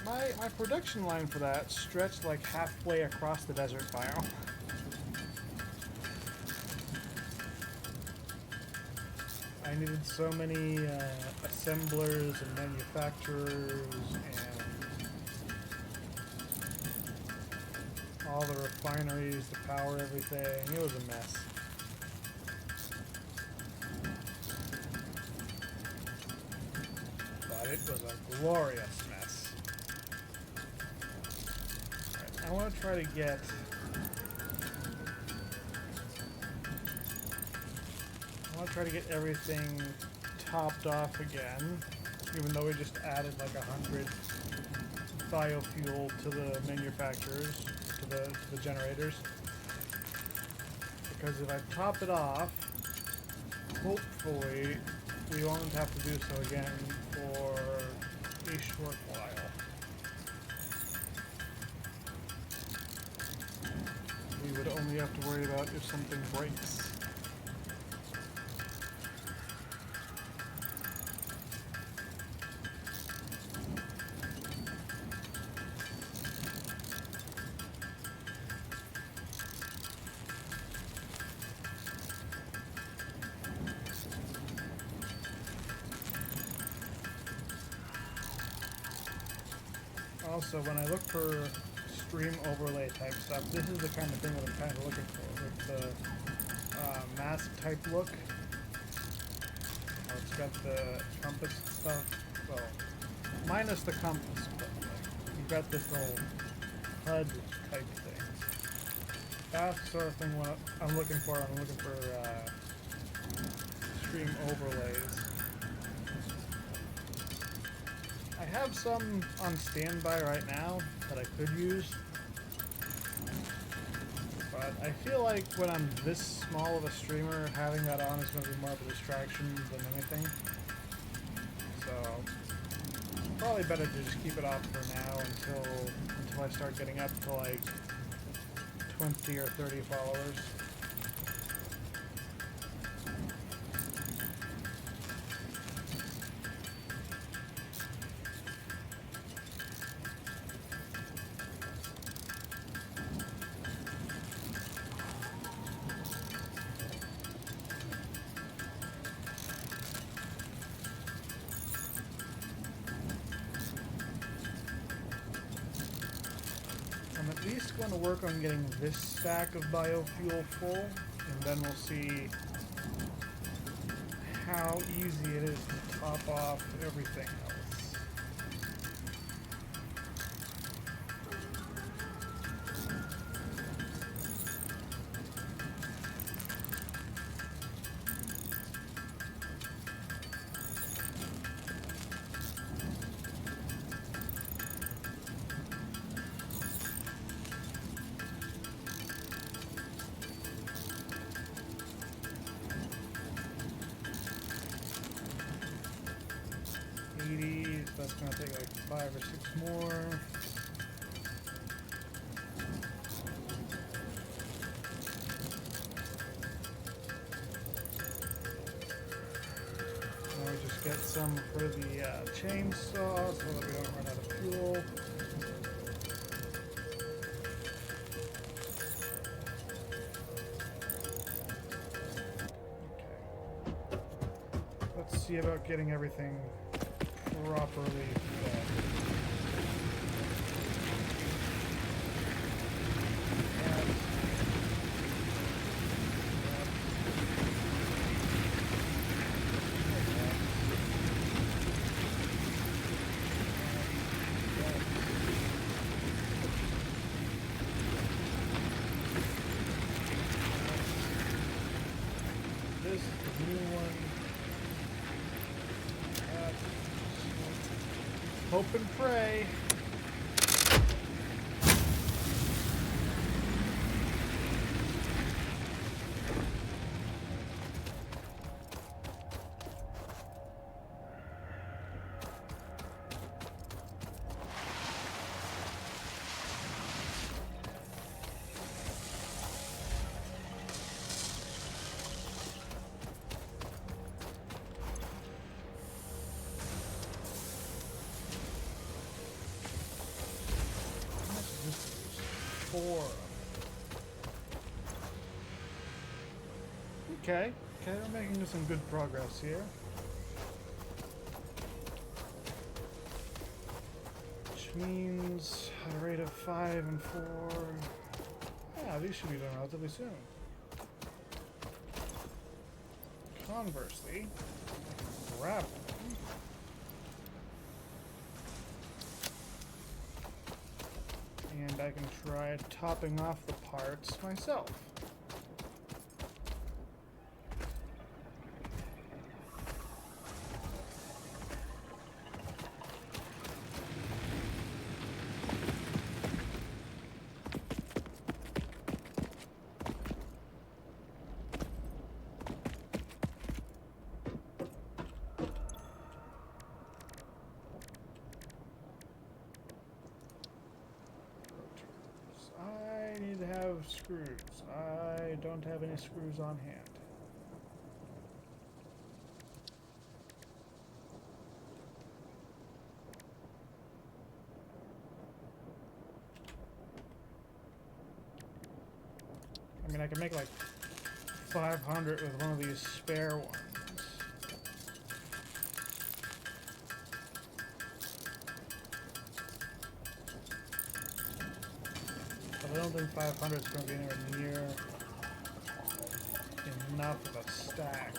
my production line for that stretched like halfway across the desert biome. I needed so many assemblers and manufacturers and all the refineries to power everything. It was a mess. But it was a glorious mess. Right, I want to try to get everything topped off again, even though we just added like 100 biofuel to the manufacturers, to the generators. Because if I top it off, hopefully we won't have to do so again for a short while. We would only have to worry about if something breaks. Also, when I look for stream overlay type stuff, this is the kind of thing that I'm kind of looking for. With the mask type look. It's got the compass stuff. Well, minus the compass, but like, you've got this little HUD type thing. That's the sort of thing what I'm looking for. I'm looking for stream overlays. I have some on standby right now that I could use. But I feel like when I'm this small of a streamer, having that on is going to be more of a distraction than anything. So, probably better to just keep it off for now until I start getting up to like 20 or 30 followers. I'm at least going to work on getting this stack of biofuel full, and then we'll see how easy it is to top off everything else. That's going to take like 5 or 6 more. Now we just get some for the chainsaw so that we don't run out of fuel. Okay. Let's see about getting everything properly fed. This is the new one. Hope and pray. Okay, we're making some good progress here. Which means at a rate of 5 and 4. Yeah, these should be done relatively soon. Conversely, I can grab them. And I can try topping off the parts myself. Screws. I don't have any screws on hand. I mean, I can make like 500 with one of these spare ones. don't think 500 is going to be anywhere near enough of a stack.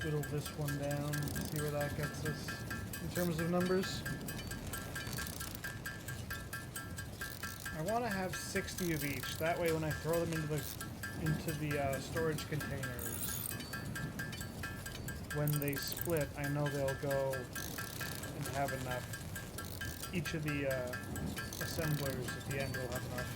Whittle this one down, see where that gets us in terms of numbers. I want to have 60 of each. That way, when I throw them into the storage containers, when they split, I know they'll go and have enough. Each of the assemblers at the end will have enough.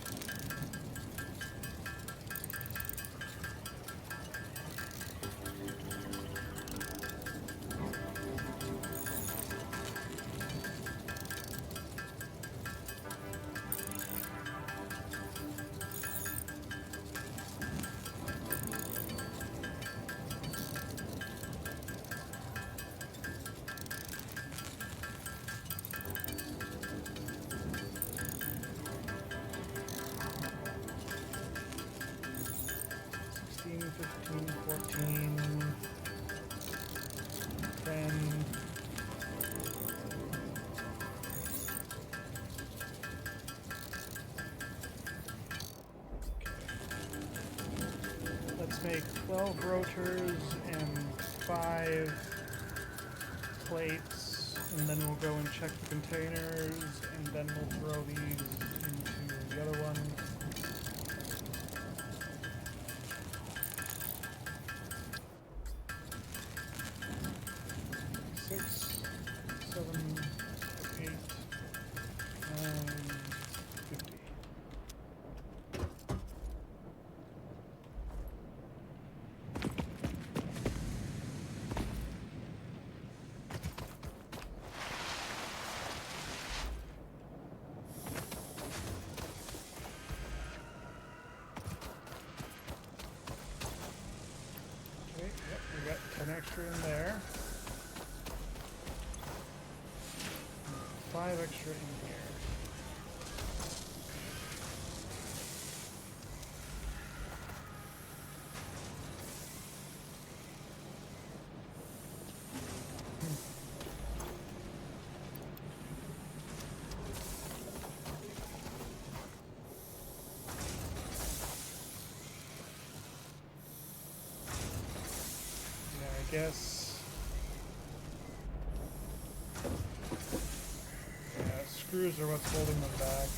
Make 12 rotors and 5 plates, and then we'll go and check the containers, and then we'll throw these into the other one. Six, 7, 8, 9, 50. We got 10 extra in there. 5 extra in here. I guess. Yeah, screws are what's holding them back.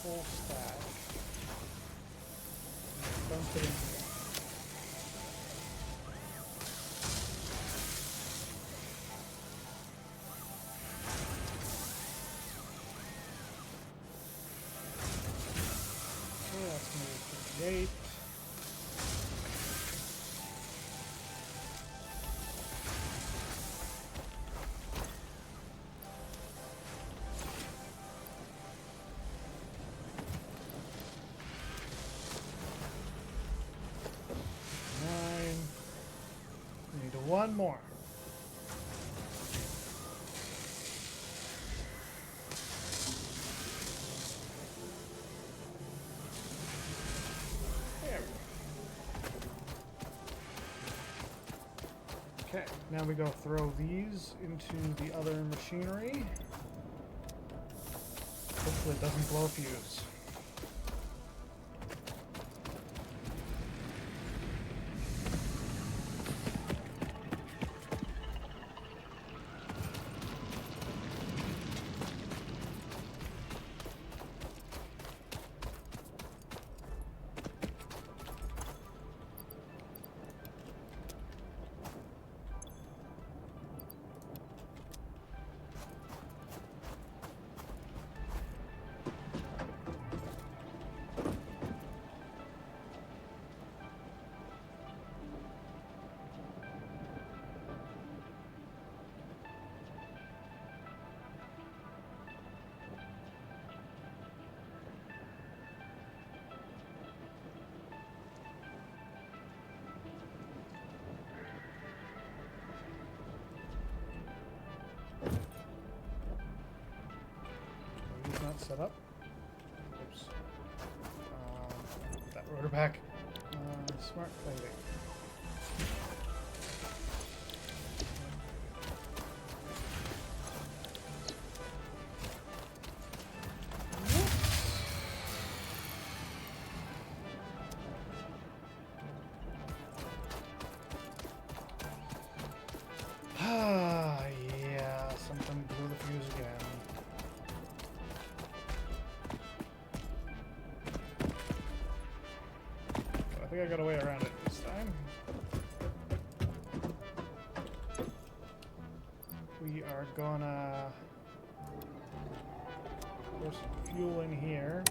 Full stack. Dump it in here. Okay, that's going to be 58. One more. There we go. Okay, now we go throw these into the other machinery. Hopefully it doesn't blow a fuse. set up. Oops. That rotor back. Smart plating. Yeah, something blew the fuse again. I think I got a way around it this time. We are gonna pour some fuel in here.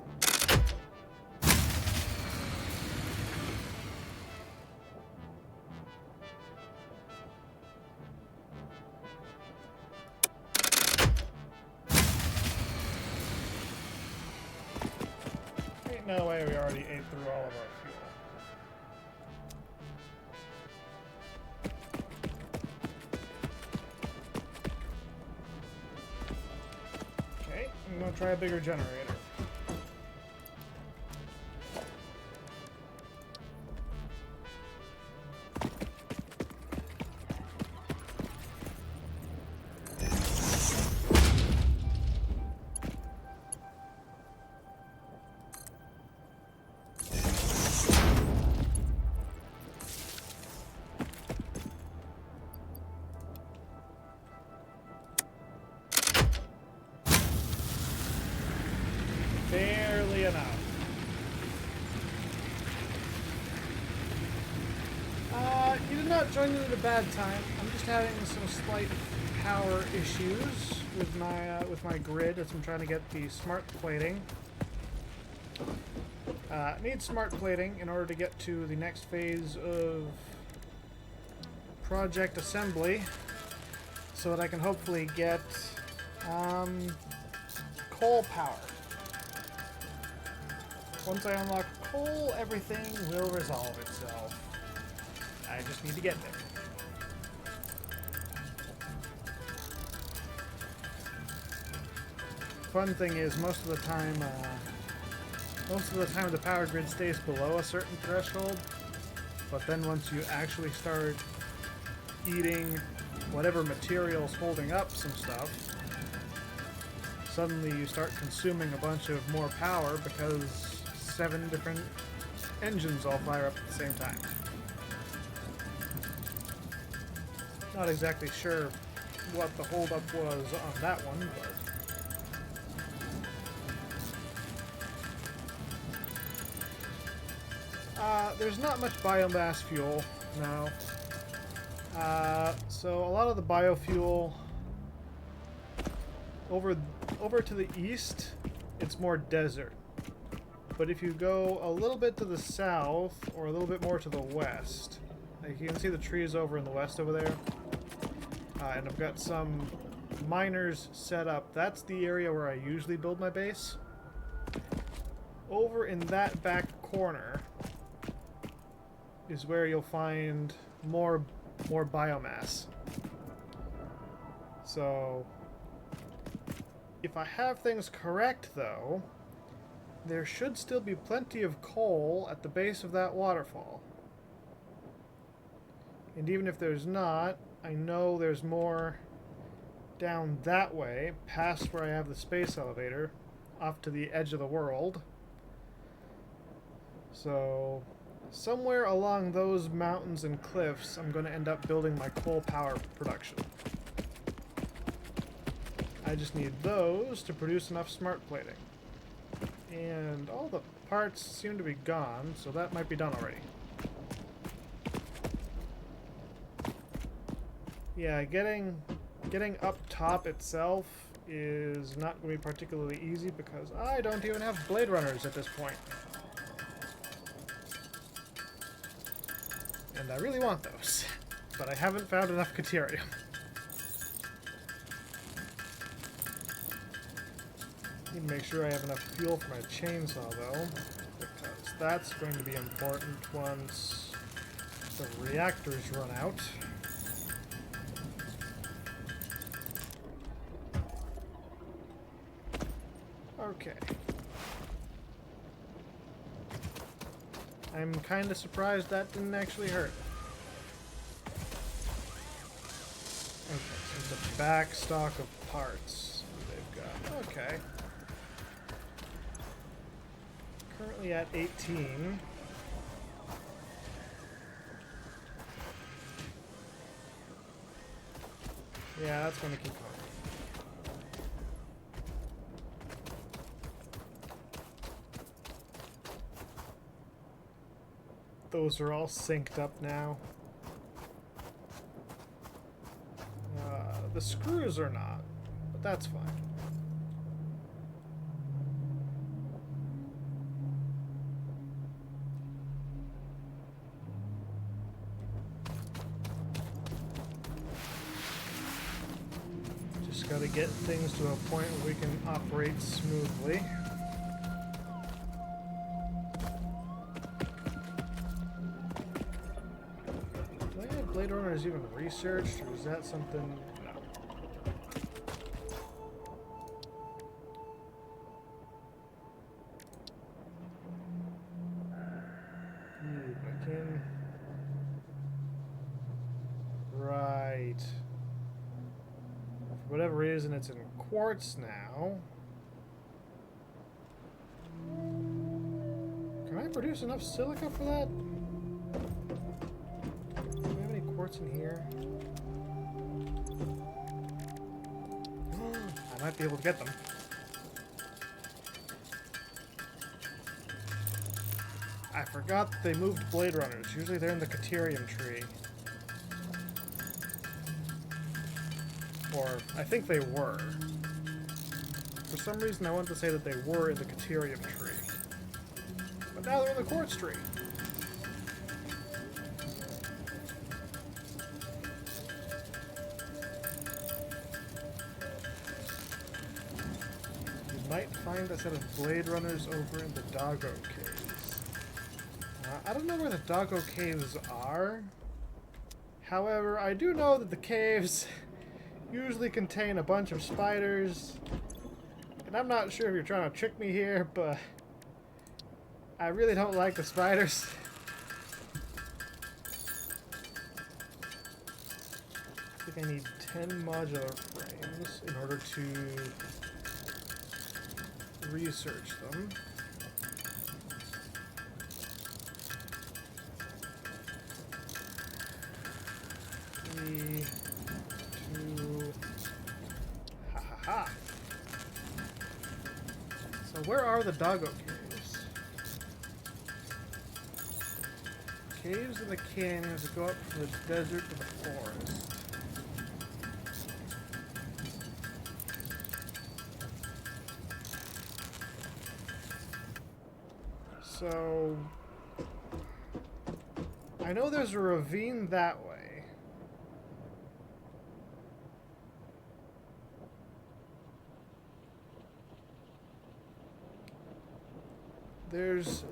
Ain't no way we already ate through all of our fuel. Okay, I'm gonna try a bigger generator. Barely enough. You did not join me at a bad time. I'm just having some slight power issues with my grid as I'm trying to get the smart plating. Need smart plating in order to get to the next phase of project assembly, so that I can hopefully get coal power. Once I unlock coal, everything will resolve itself. I just need to get there. Fun thing is, most of the time the power grid stays below a certain threshold, but then once you actually start eating whatever material's holding up some stuff, suddenly you start consuming a bunch of more power because 7 different engines all fire up at the same time. Not exactly sure what the holdup was on that one, but there's not much biomass fuel now. So a lot of the biofuel over to the east, it's more desert. But if you go a little bit to the south, or a little bit more to the west, like you can see the trees over in the west over there, and I've got some miners set up. That's the area where I usually build my base. Over in that back corner is where you'll find more biomass. So if I have things correct, though, there should still be plenty of coal at the base of that waterfall. And even if there's not, I know there's more down that way, past where I have the space elevator, off to the edge of the world. So somewhere along those mountains and cliffs, I'm going to end up building my coal power production. I just need those to produce enough smart plating. And all the parts seem to be gone, so that might be done already. Yeah, getting up top itself is not going to be particularly easy because I don't even have blade runners at this point. And I really want those, but I haven't found enough Caterium. Need to make sure I have enough fuel for my chainsaw, though, because that's going to be important once the reactors run out. Okay. I'm kind of surprised that didn't actually hurt. Okay, so it's a back stock of parts they've got. Okay. Currently at 18. Yeah, that's going to keep going. Those are all synced up now. The screws are not, but that's fine. Just got to get things to a point where we can operate smoothly. Do I have Blade Runners even researched, or is that something? No. I can. Right. For whatever reason, it's in quartz now. Can I produce enough silica for that? Do we have any quartz in here? I might be able to get them. I forgot that they moved Blade Runners. Usually they're in the Caterium tree. Or, I think they were. For some reason I wanted to say that they were in the Caterium tree. But now they're in the quartz tree. You might find a set of Blade Runners over in the Doggo Caves. I don't know where the Doggo Caves are. However, I do know that the caves usually contain a bunch of spiders. And I'm not sure if you're trying to trick me here, but I really don't like the spiders. I think I need 10 modular frames in order to research them. Ha. So where are the Doggo Caves? Caves in the canyons that go up from the desert to the forest. So I know there's a ravine that way.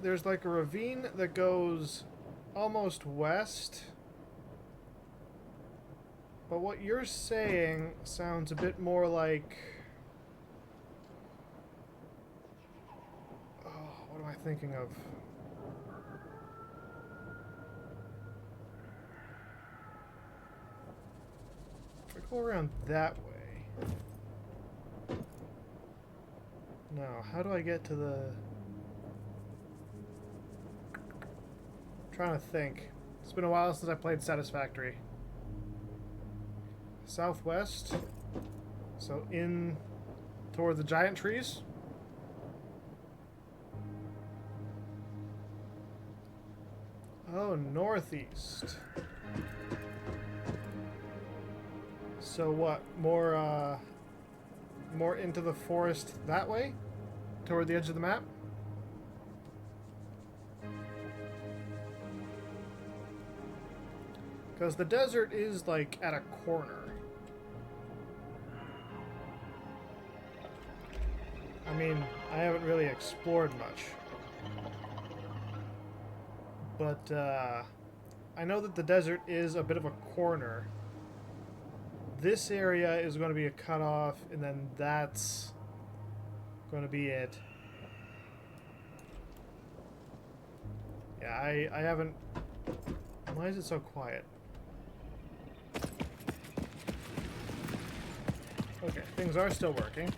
There's like a ravine that goes almost west. But what you're saying sounds a bit more like... Oh, what am I thinking of? If I go around that way... No, how do I get to the... Trying to think. It's been a while since I played Satisfactory. Southwest. So in toward the giant trees. Oh, northeast. So what? More into the forest that way? Toward the edge of the map? Because the desert is, like, at a corner. I mean, I haven't really explored much. But, I know that the desert is a bit of a corner. This area is going to be a cutoff, and then that's going to be it. Yeah, I haven't... Why is it so quiet? Okay, things are still working.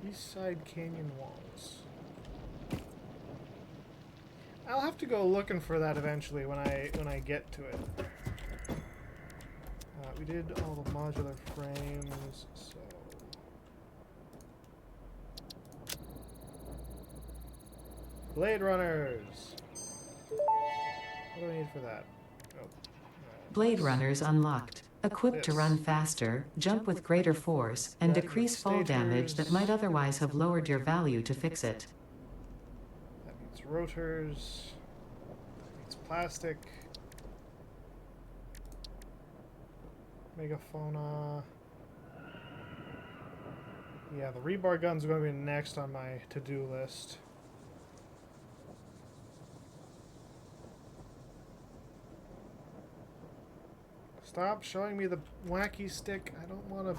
East Side Canyon walls. I'll have to go looking for that eventually when I get to it. We did all the modular frames, so... Blade Runners! What do I need for that? Oh. Blade Runners unlocked. Equipped to run faster, jump with greater force, and decrease fall damage that might otherwise have lowered your value to fix it. That needs rotors. That needs plastic. Megafauna. Yeah, the rebar guns are going to be next on my to-do list. Stop showing me the wacky stick. I don't want to...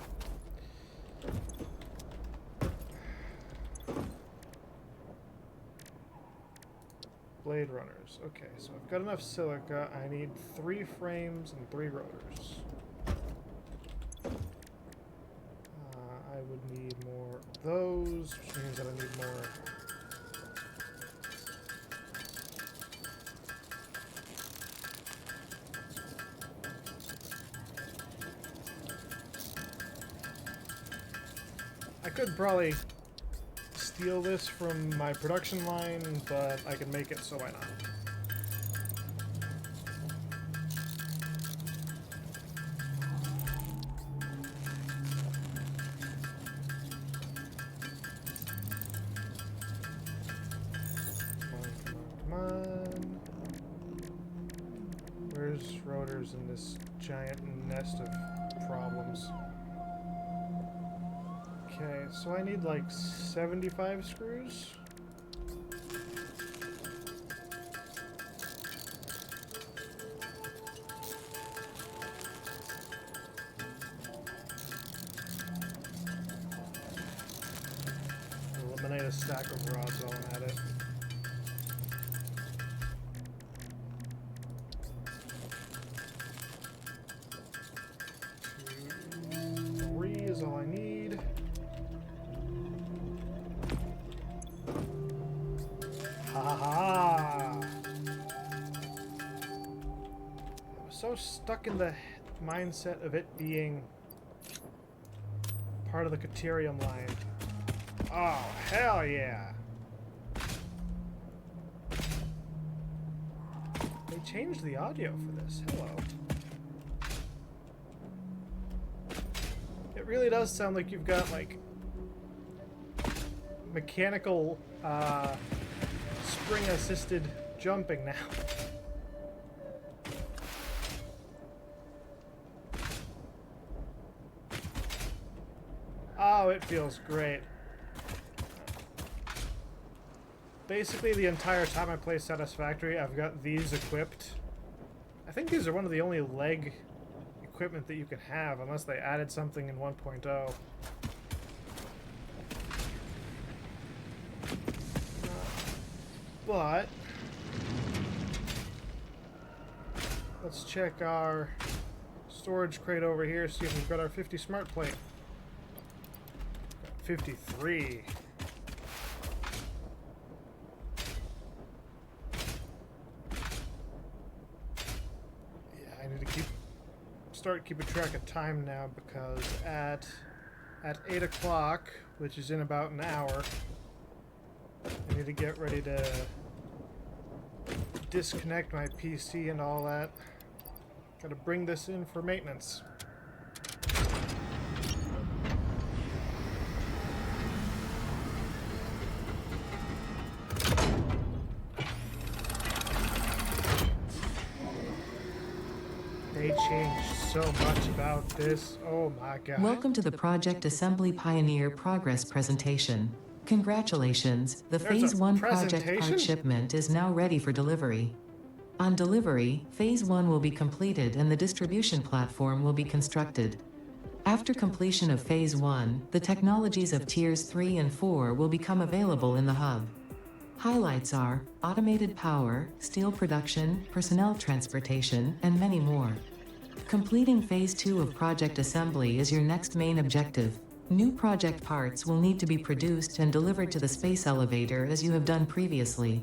Blade Runners. Okay, so I've got enough silica. I need 3 frames and 3 rotors. I would need more of those, which means that I need more... I could probably steal this from my production line, but I can make it, so why not? Come on. Where's rotors in this giant nest of problems? Okay, so I need like 75 screws. Eliminate a stack of rods while I'm at it. Three is all I need. Ha! I was so stuck in the mindset of it being part of the Caterium line. Oh, hell yeah! They changed the audio for this. Hello. It really does sound like you've got, like, mechanical, spring-assisted jumping now. Oh, it feels great. Basically, the entire time I play Satisfactory, I've got these equipped. I think these are one of the only leg equipment that you can have, unless they added something in 1.0. But let's check our storage crate over here, see if we've got our 50 smart plate. 53. Yeah, I need to start keeping track of time now, because at 8 o'clock, which is in about an hour, I need to get ready to disconnect my PC and all that. Gotta bring this in for maintenance. They changed so much about this. Oh my god. Welcome to the Project Assembly Pioneer Progress presentation. Congratulations, the There's Phase a 1 project presentation? part shipment is now ready for delivery. On delivery, Phase 1 will be completed and the distribution platform will be constructed. After completion of Phase 1, the technologies of Tiers 3 and 4 will become available in the hub. Highlights are automated power, steel production, personnel transportation, and many more. Completing Phase 2 of project assembly is your next main objective. New project parts will need to be produced and delivered to the space elevator as you have done previously.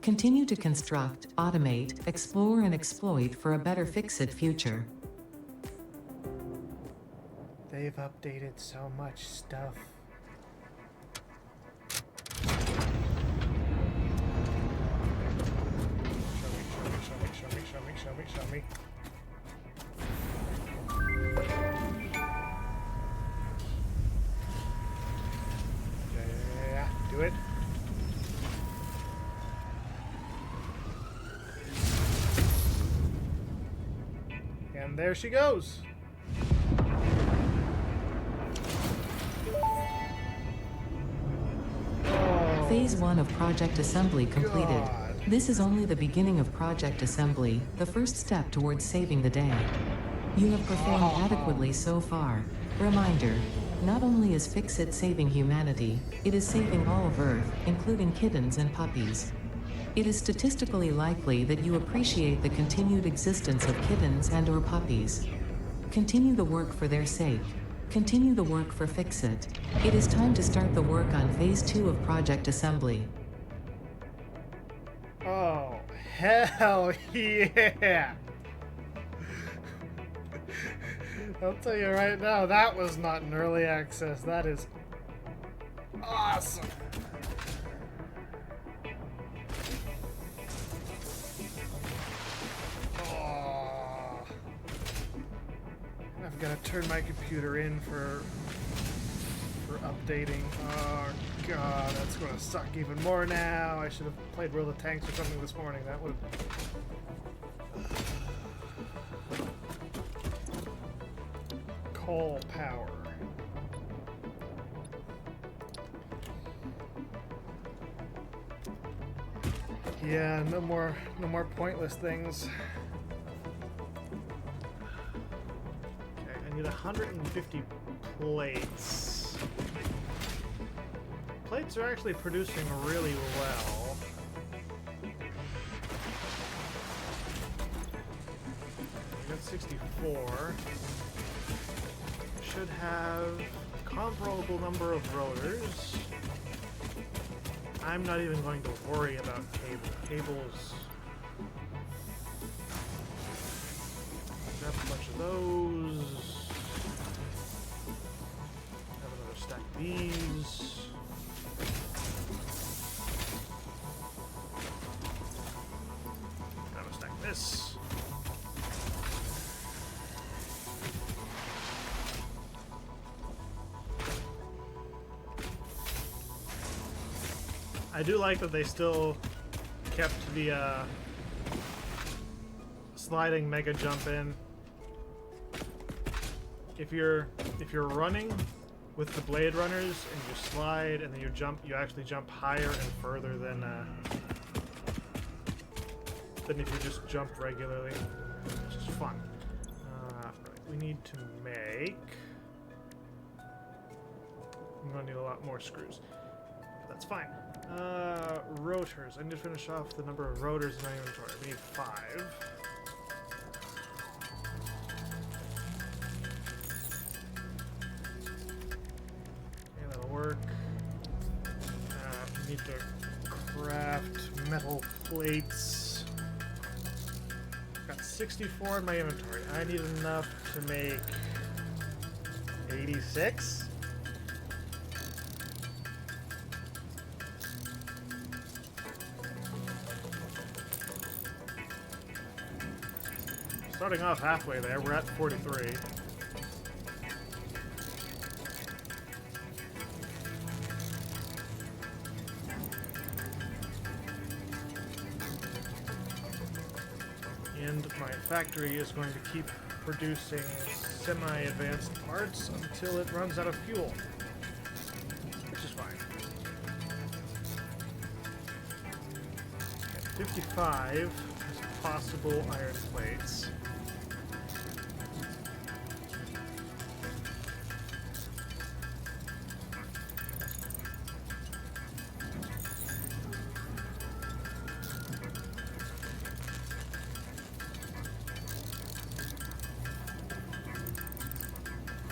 Continue to construct, automate, explore and exploit for a better Fix-It future. They've updated so much stuff. Show me. Yeah, do it. And there she goes. Phase 1 of project assembly completed. God. This is only the beginning of project assembly, the first step towards saving the day. You have performed adequately so far. Reminder, not only is Fix-It saving humanity, it is saving all of Earth, including kittens and puppies. It is statistically likely that you appreciate the continued existence of kittens and/or puppies. Continue the work for their sake. Continue the work for Fix-It. It is time to start the work on Phase 2 of project assembly. Oh, hell yeah! I'll tell you right now, that was not an early access. That is awesome! Oh, I've got to turn my computer in for updating. Oh god, that's gonna suck even more now. I should have played World of Tanks or something this morning. That would coal power. Yeah, no more pointless things. Okay, I need 150 plates. Plates are actually producing really well. I got 64. Should have a comparable number of rotors. I'm not even going to worry about cables. Grab a bunch of those. Have another stack of these. Grab a stack of this. I do like that they still kept the sliding mega jump in. If you're running with the Blade Runners and you slide and then you jump, you actually jump higher and further than if you just jump regularly, which is fun. Right, we need to make. I'm gonna need a lot more screws, but that's fine. Rotors. I need to finish off the number of rotors in my inventory. We need 5. Okay, that'll work. Need to craft metal plates. Got 64 in my inventory. I need enough to make 86. Starting off halfway there, we're at 43. And my factory is going to keep producing semi-advanced parts until it runs out of fuel, which is fine. At 55, possible iron plates.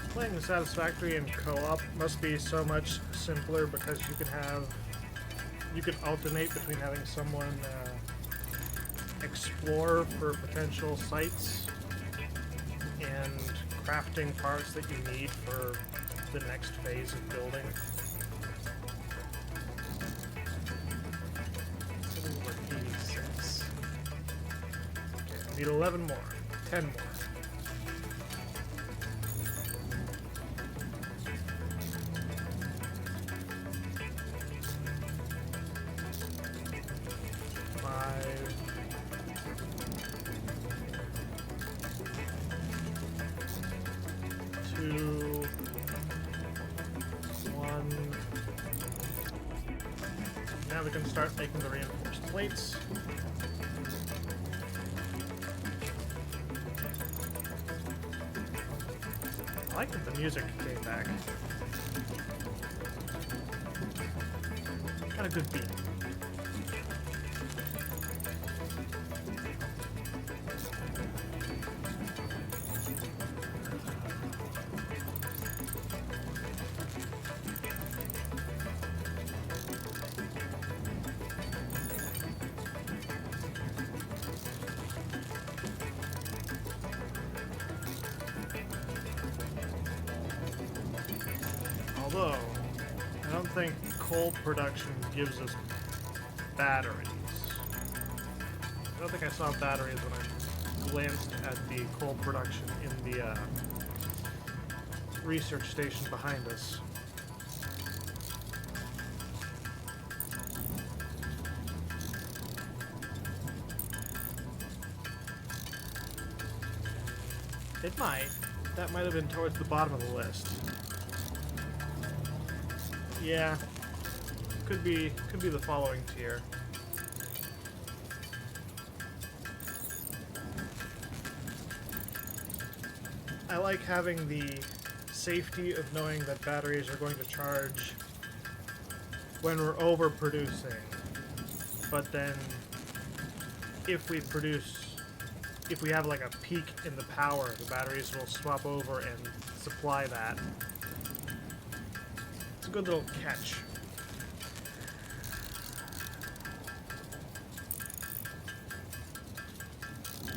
Playing Satisfactory in co-op must be so much simpler because you can alternate between having someone explore for potential sites and crafting parts that you need for the next phase of building. We're 86. Okay, I need 11 more. 10 more. Now we can start making the reinforced plates. I like that the music came back. Got a good beat. Although, I don't think coal production gives us batteries. I don't think I saw batteries when I glanced at the coal production in the research station behind us. It might. That might have been towards the bottom of the list. Yeah, could be the following tier. I like having the safety of knowing that batteries are going to charge when we're overproducing. But then if we have like a peak in the power, the batteries will swap over and supply that. It's a good little catch.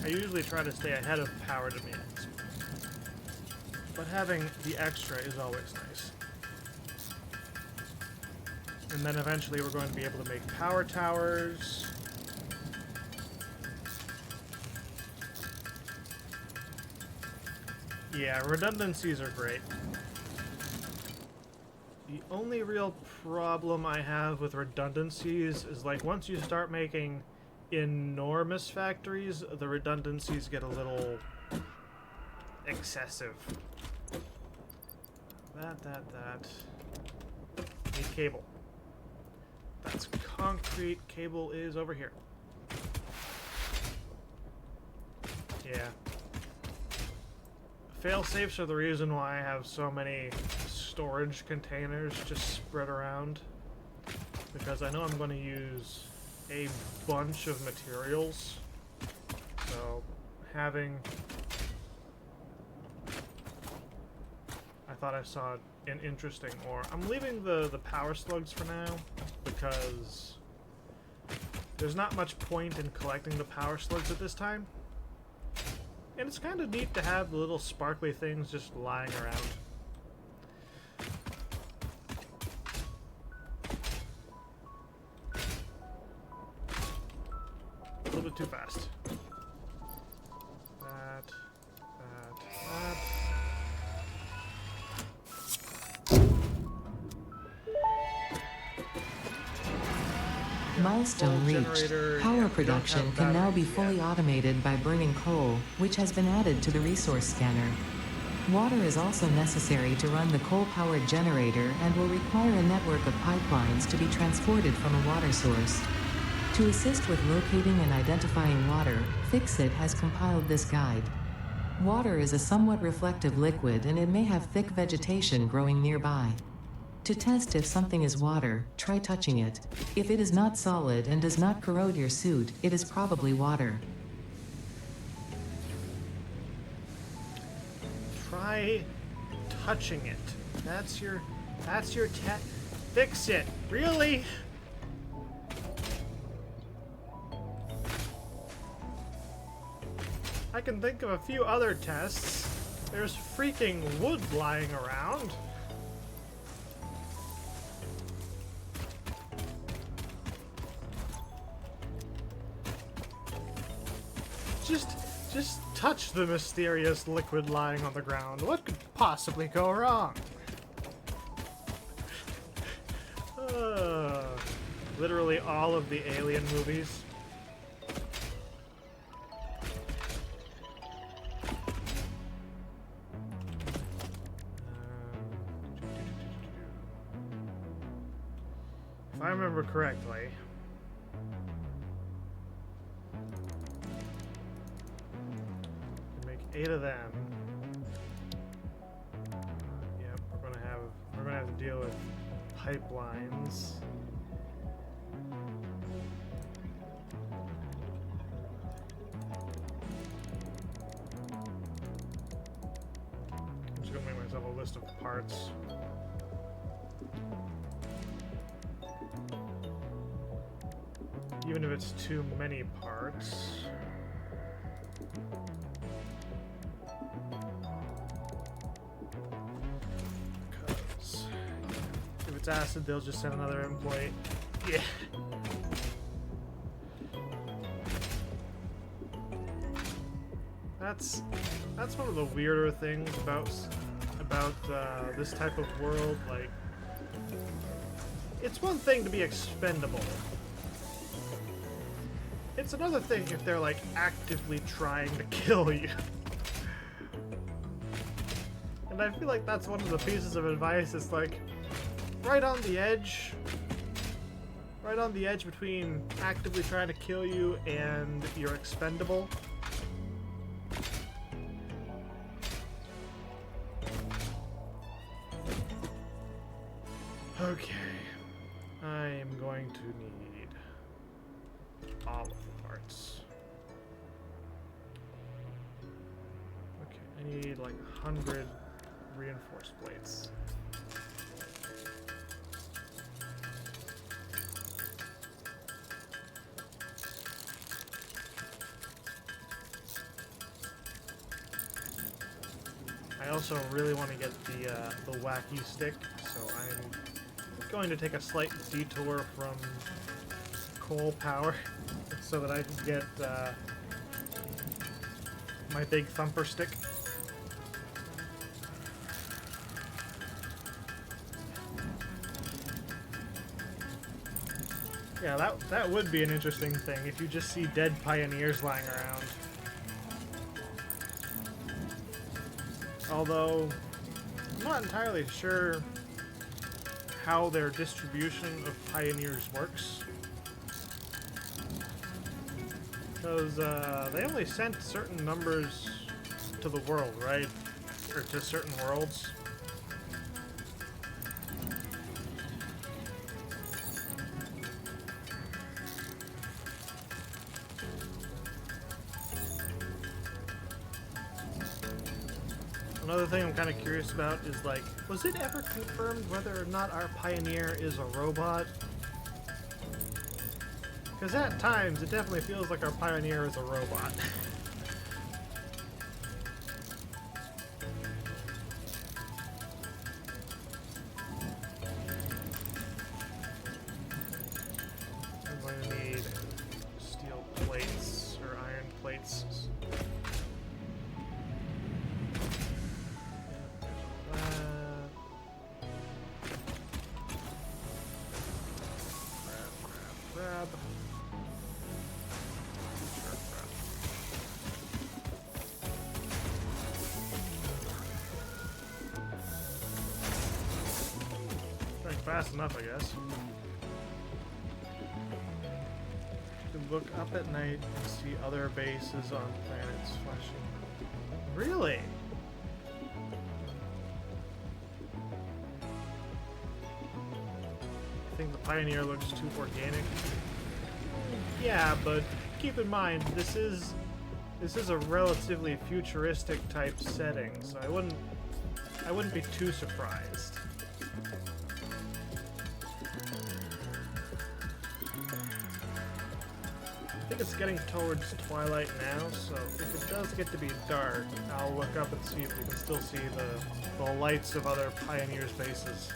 I usually try to stay ahead of power demands, but having the extra is always nice. And then eventually we're going to be able to make power towers. Yeah, redundancies are great. The only real problem I have with redundancies is like once you start making enormous factories, the redundancies get a little excessive. That. Need cable. That's concrete. Cable is over here. Yeah. Fail-safes are the reason why I have so many storage containers just spread around, because I know I'm going to use a bunch of materials, so having... I thought I saw an interesting ore. I'm leaving the power slugs for now, because there's not much point in collecting the power slugs at this time. And it's kind of neat to have the little sparkly things just lying around. A little bit too fast. That. Milestone reached. Power production can now be fully automated by burning coal, which has been added to the resource scanner. Water is also necessary to run the coal-powered generator and will require a network of pipelines to be transported from a water source. To assist with locating and identifying water, Fixit has compiled this guide. Water is a somewhat reflective liquid and it may have thick vegetation growing nearby. To test if something is water, try touching it. If it is not solid and does not corrode your suit, it is probably water. Try touching it. That's your Fix it. Really? I can think of a few other tests. There's freaking wood lying around. Just touch the mysterious liquid lying on the ground. What could possibly go wrong? Literally all of the Alien movies. If I remember correctly, make 8 of them. Yep, we're gonna have to deal with pipelines. I'm just gonna make myself a list of parts. Even if it's too many parts. Because if it's acid, they'll just send another employee. Yeah. That's one of the weirder things about this type of world. Like, it's one thing to be expendable. It's another thing if they're like actively trying to kill you. And I feel like that's one of the pieces of advice. It's like right on the edge between actively trying to kill you and you're expendable. Okay, I am going to need all of the parts. Okay, I need like 100 reinforced plates. I also really want to get the wacky stick, so I'm going to take a slight detour from coal power so that I can get my big thumper stick. Yeah, that would be an interesting thing if you just see dead pioneers lying around. Although, I'm not entirely sure how their distribution of pioneers works. Because they only sent certain numbers to the world, right? Or to certain worlds. Another thing I'm kind of curious about is, like, was it ever confirmed whether or not our pioneer is a robot? Because at times, it definitely feels like our pioneer is a robot. I'm going to need steel plates, or iron plates. Grab. Going fast enough, I guess. look up at night and see other bases on planets flashing. Really? I think the Pioneer looks too organic. Yeah, but keep in mind this is a relatively futuristic type setting, so I wouldn't be too surprised. I think it's getting towards twilight now, so if it does get to be dark, I'll look up and see if we can still see the lights of other Pioneers' bases.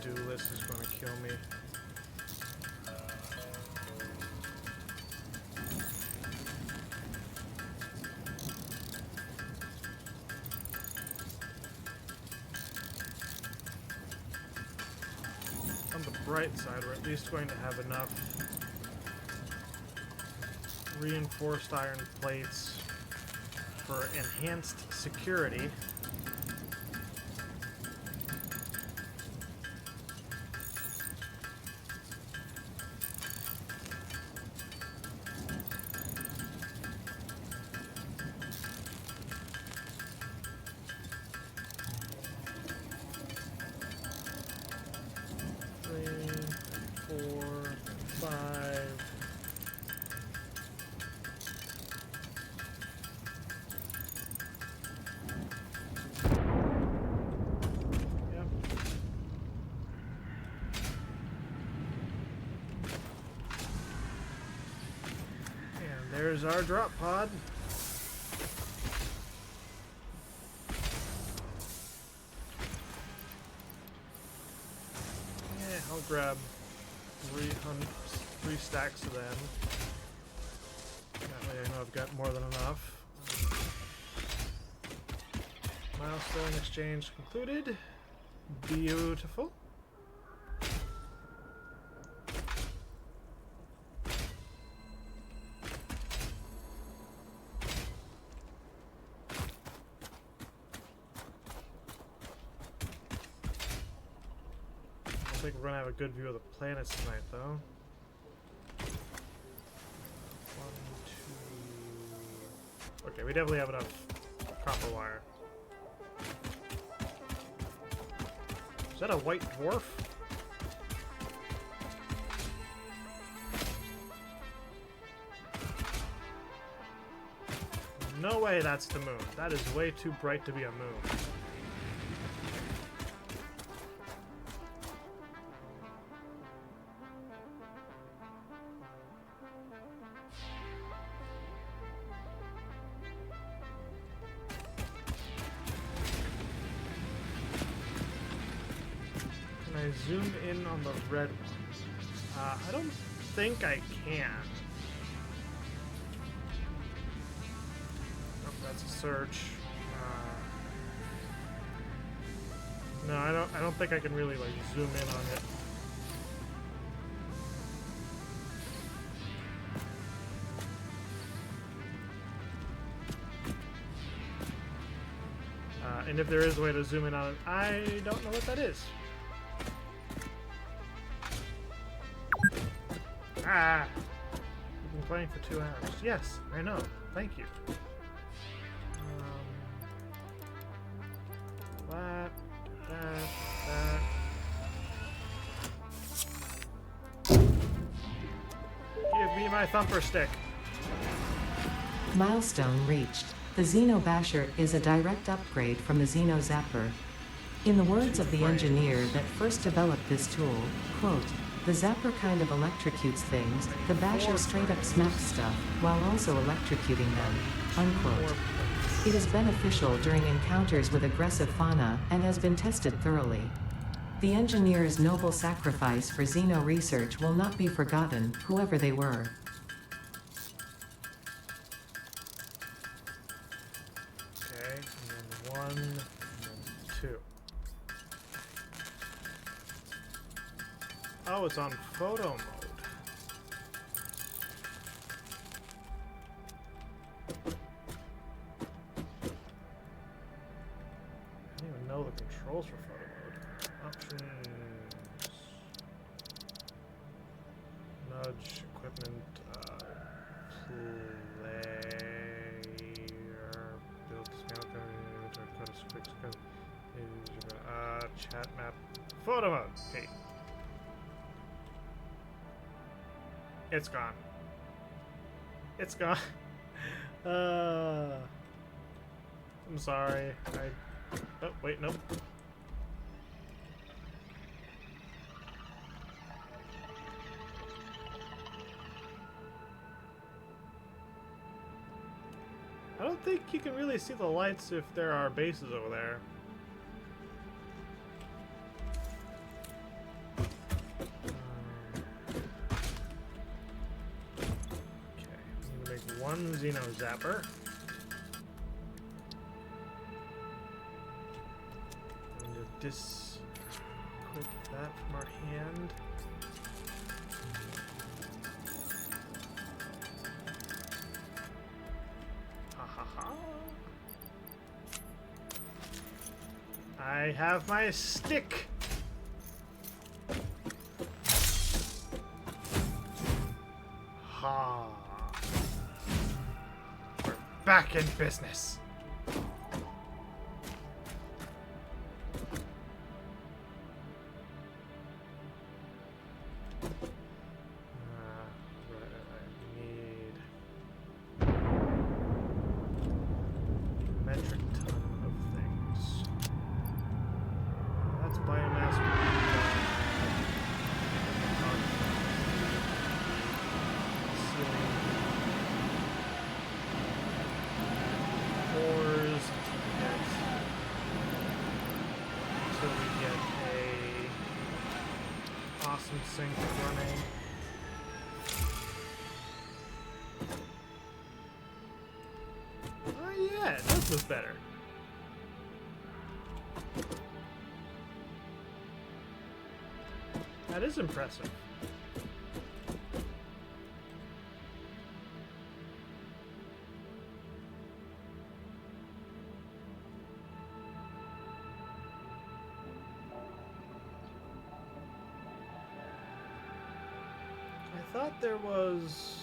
To-do list is going to kill me. On the bright side, we're at least going to have enough reinforced iron plates for enhanced security. There's our drop pod. Yeah, I'll grab three stacks of them. That way I know I've got more than enough. Milestone exchange concluded. Beautiful. I think we're gonna have a good view of the planets tonight, though. 1, 2. Okay, we definitely have enough copper wire. Is that a white dwarf? No way that's the moon. That is way too bright to be a moon. Zoom in on the red one. I don't think I can. Oh, that's a search. No, I don't think I can really like zoom in on it. And if there is a way to zoom in on it, I don't know what that is. Ah! We've been playing for 2 hours. Yes, I know. Thank you. That. Give me my thumper stick. Milestone reached. The Xeno Basher is a direct upgrade from the Xeno Zapper. In the words of the engineer that first developed this tool, quote, The zapper kind of electrocutes things, the basher straight up smacks stuff, while also electrocuting them. Unquote. It is beneficial during encounters with aggressive fauna, and has been tested thoroughly. The engineer's noble sacrifice for Xeno research will not be forgotten, whoever they were. Okay, and then 1, and then 2. Oh, it's on photo mode. I don't even know the controls for photo mode. Options. Nudge, equipment, player, build, scale, chat map, photo mode. Okay. It's gone. It's gone. I'm sorry. Oh, wait, nope. I don't think you can really see the lights if there are bases over there. One Xeno Zapper. I'm going to disconnect that from our hand. Ha ha ha. I have my stick. Ha. Back in business. I need a metric ton of things. That's biomass. Sink running. Oh yeah, it does look better. That is impressive. I thought there was...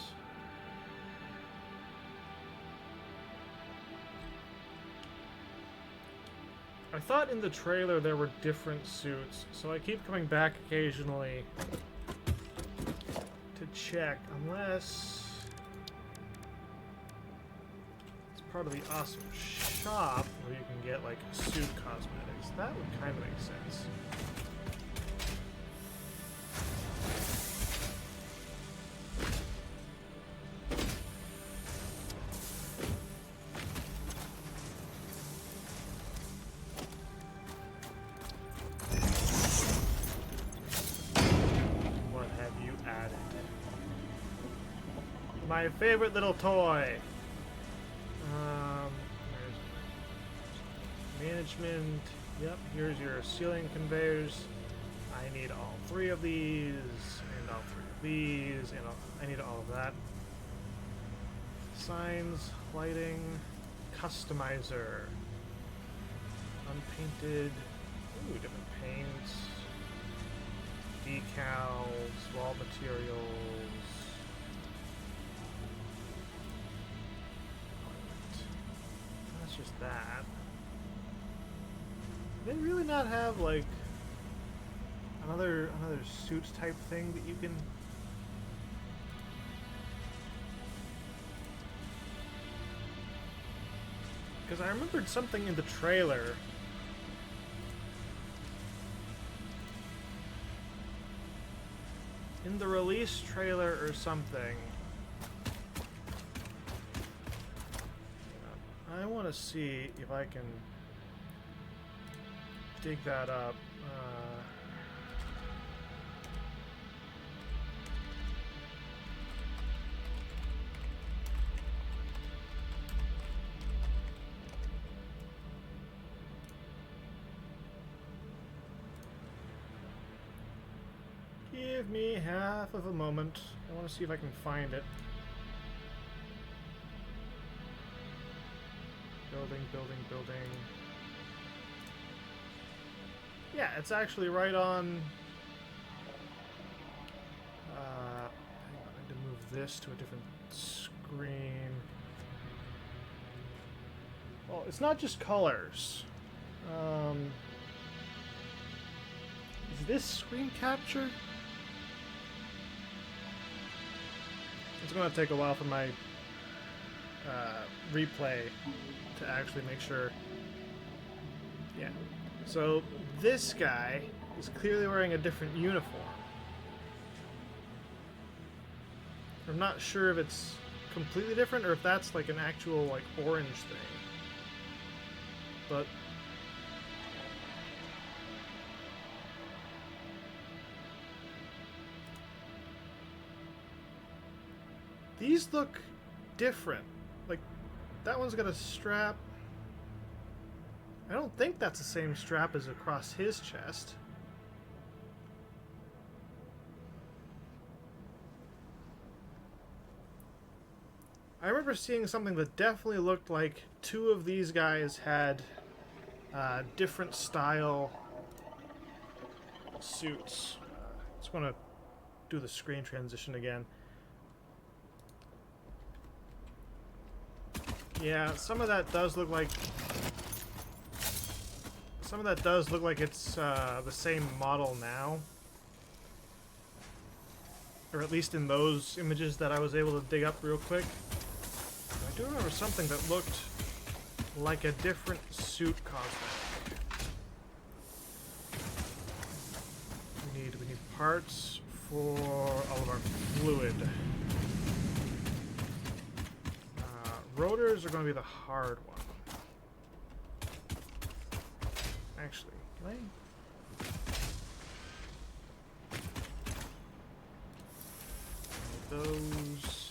I thought in the trailer there were different suits, so I keep coming back occasionally to check, unless it's part of the awesome shop where you can get, like, suit cosmetics. That would kind of make sense. My favorite little toy. There's management. Yep, here's your ceiling conveyors. I need all 3 of these, and all 3 of these, and I need all of that. Signs, lighting, customizer, unpainted, ooh, different paints, decals, wall materials. Just that. They really not have like another suits type thing that you can. Because I remembered something in the trailer. in the release trailer or something. I want to see if I can dig that up. Give me half of a moment. I want to see if I can find it. Building, building, building. Yeah, it's actually right on. Hang on, I need to move this to a different screen. Well, it's not just colors. Is this screen capture? It's going to take a while for my replay to actually make sure. Yeah. So this guy is clearly wearing a different uniform. I'm not sure if it's completely different or if that's like an actual like orange thing. But these look different. Like, that one's got a strap. I don't think that's the same strap as across his chest. I remember seeing something that definitely looked like two of these guys had different style suits. Just want to do the screen transition again. Yeah, some of that does look like it's the same model now. Or at least in those images that I was able to dig up real quick. I do remember something that looked like a different suit cosmetic. We need parts for all of our fluid. Rotors are going to be the hard one. Actually, can I? Those.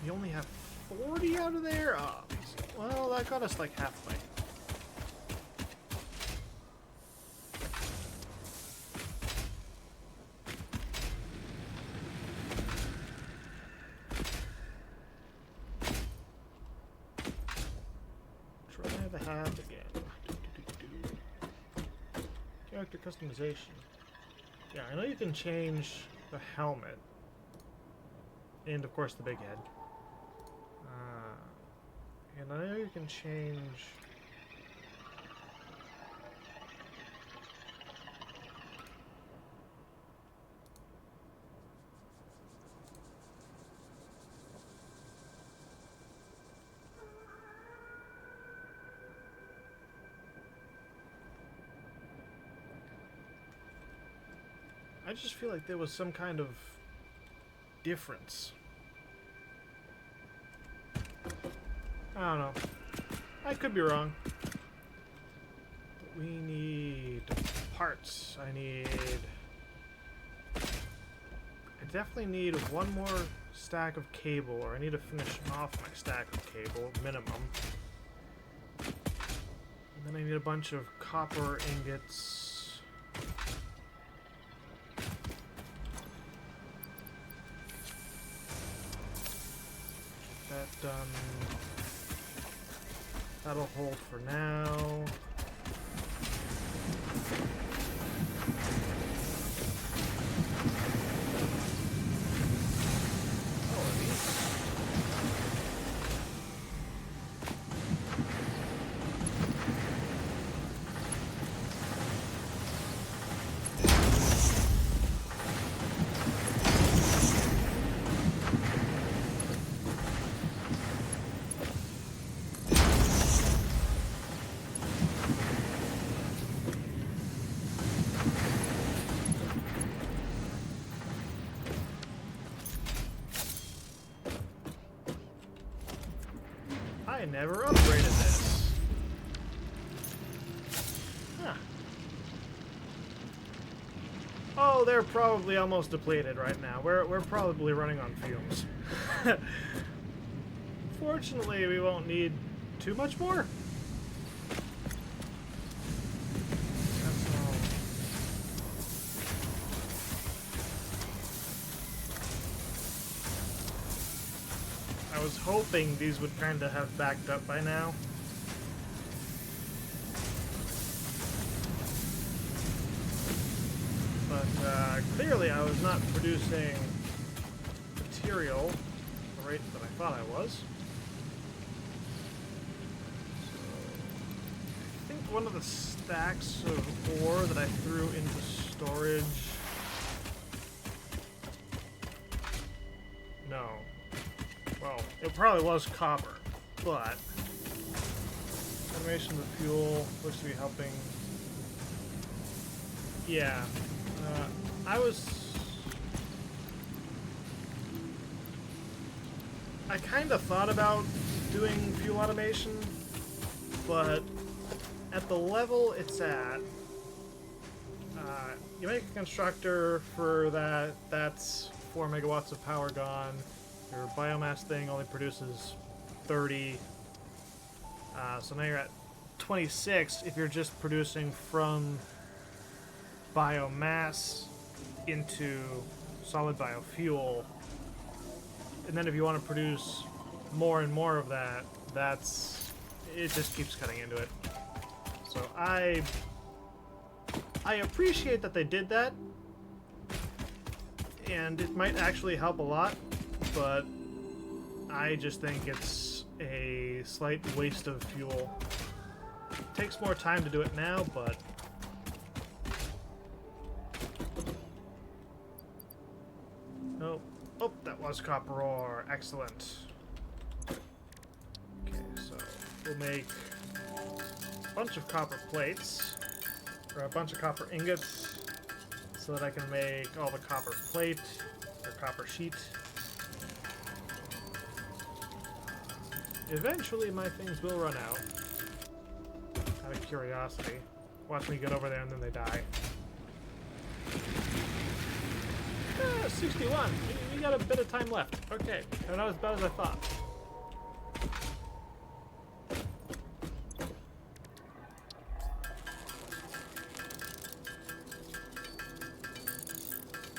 You only have 40 out of there? Oh, well, that got us like halfway. Character customization. Yeah, I know you can change the helmet. And of course the big head. And I know you can change... I just feel like there was some kind of difference. I don't know. I could be wrong. But we need parts. I definitely need one more stack of cable, or I need to finish off my stack of cable, minimum. And then I need a bunch of copper ingots. That done. That'll hold for now. I never upgraded this. Huh. Oh, they're probably almost depleted right now. We're probably running on fumes. Fortunately, we won't need too much more. That's all. I was hoping these would kind of have backed up by now. But clearly I was not producing material at the rate that I thought I was. So I think one of the stacks of ore that I threw into storage... No. Well, it probably was copper, but animation of the fuel looks to be helping. Yeah, I kind of thought about doing fuel automation, but at the level it's at, you make a constructor for that, that's 4 megawatts of power gone. Your biomass thing only produces 30. So now you're at 26 if you're just producing from biomass into solid biofuel. And then if you want to produce more and more of that, it just keeps cutting into it. So I appreciate that they did that, and it might actually help a lot, but I just think it's a slight waste of fuel. It takes more time to do it now, but oh, that was copper ore. Excellent. Okay, so we'll make a bunch of copper plates, or a bunch of copper ingots, so that I can make all the copper plate, or copper sheet. Eventually my things will run out. Out of curiosity. Watch me get over there and then they die. 61! We got a bit of time left. Okay, not as bad as I thought.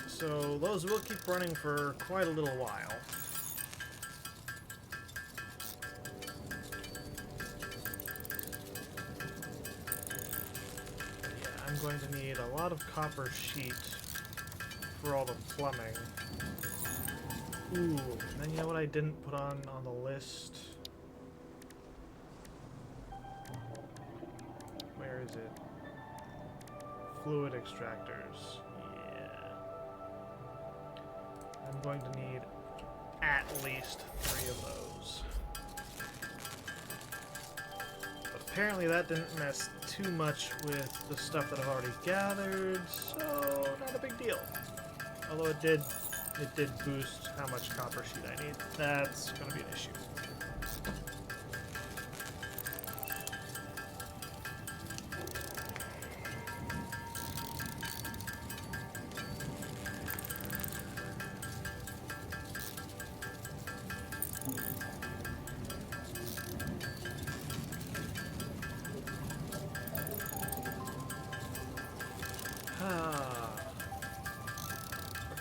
So those will keep running for quite a little while. I'm going to need a lot of copper sheet for all the plumbing. Ooh, and then you know what I didn't put on the list? Where is it? Fluid extractors. Yeah. I'm going to need at least 3 of those. Apparently that didn't mess too much with the stuff that I've already gathered, so not a big deal. Although it did boost how much copper sheet I need. That's going to be an issue.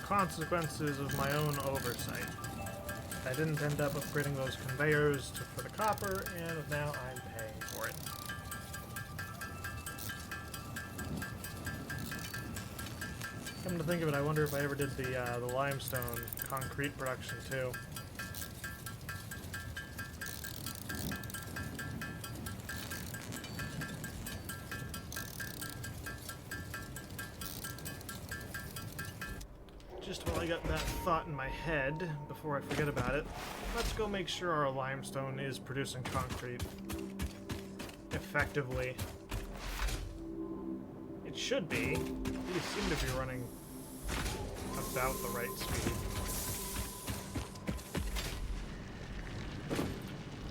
Consequences of my own oversight. I didn't end up upgrading those conveyors for the copper, and now I'm paying for it. Come to think of it, I wonder if I ever did the limestone concrete production too. Just while I got that thought in my head, before I forget about it, let's go make sure our limestone is producing concrete effectively. It should be. These seem to be running about the right speed.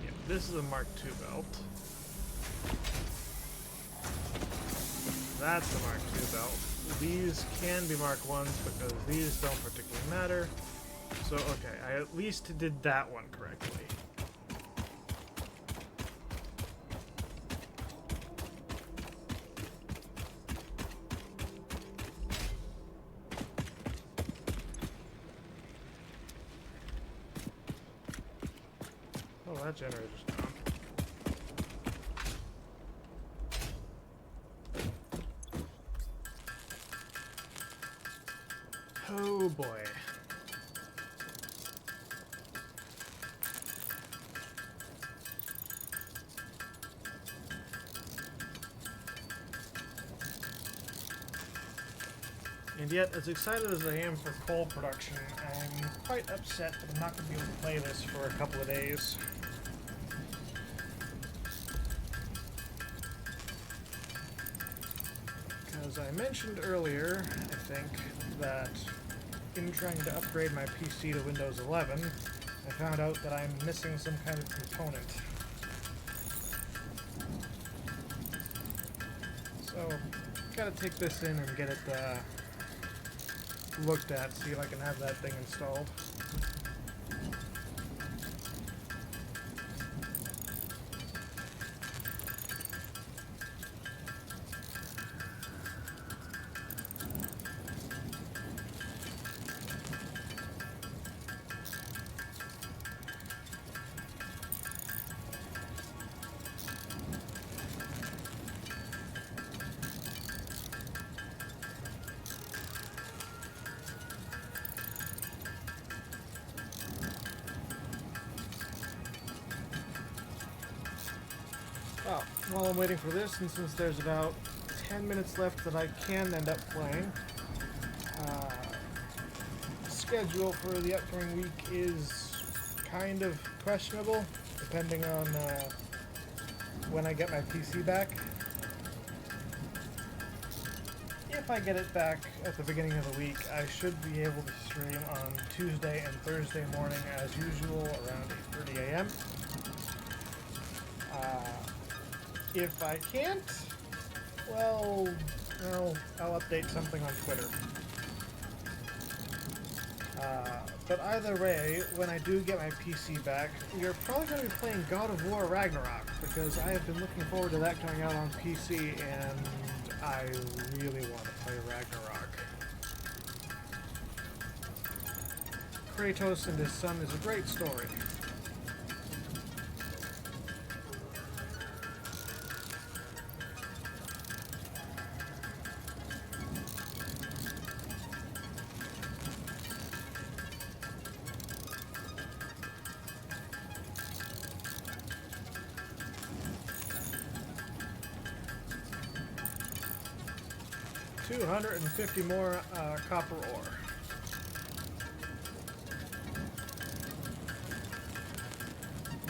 Yeah, this is a Mark II belt. That's a Mark II belt. These can be Mark 1s because these don't particularly matter. So, okay, I at least did that one correctly. Oh, that generator's down. Oh boy. And yet, as excited as I am for coal production, I'm quite upset that I'm not going to be able to play this for a couple of days. As I mentioned earlier, I think, that in trying to upgrade my PC to Windows 11, I found out that I'm missing some kind of component. So, gotta take this in and get it looked at, see if I can have that thing installed. Well, while I'm waiting for this, and since there's about 10 minutes left that I can end up playing, schedule for the upcoming week is kind of questionable, depending on when I get my PC back. If I get it back at the beginning of the week, I should be able to stream on Tuesday and Thursday morning as usual around 8:30 a.m. If I can't, well, I'll update something on Twitter. But either way, when I do get my PC back, we are probably going to be playing God of War Ragnarok, because I have been looking forward to that coming out on PC, and I really want to play Ragnarok. Kratos and his son is a great story. $250 more copper ore.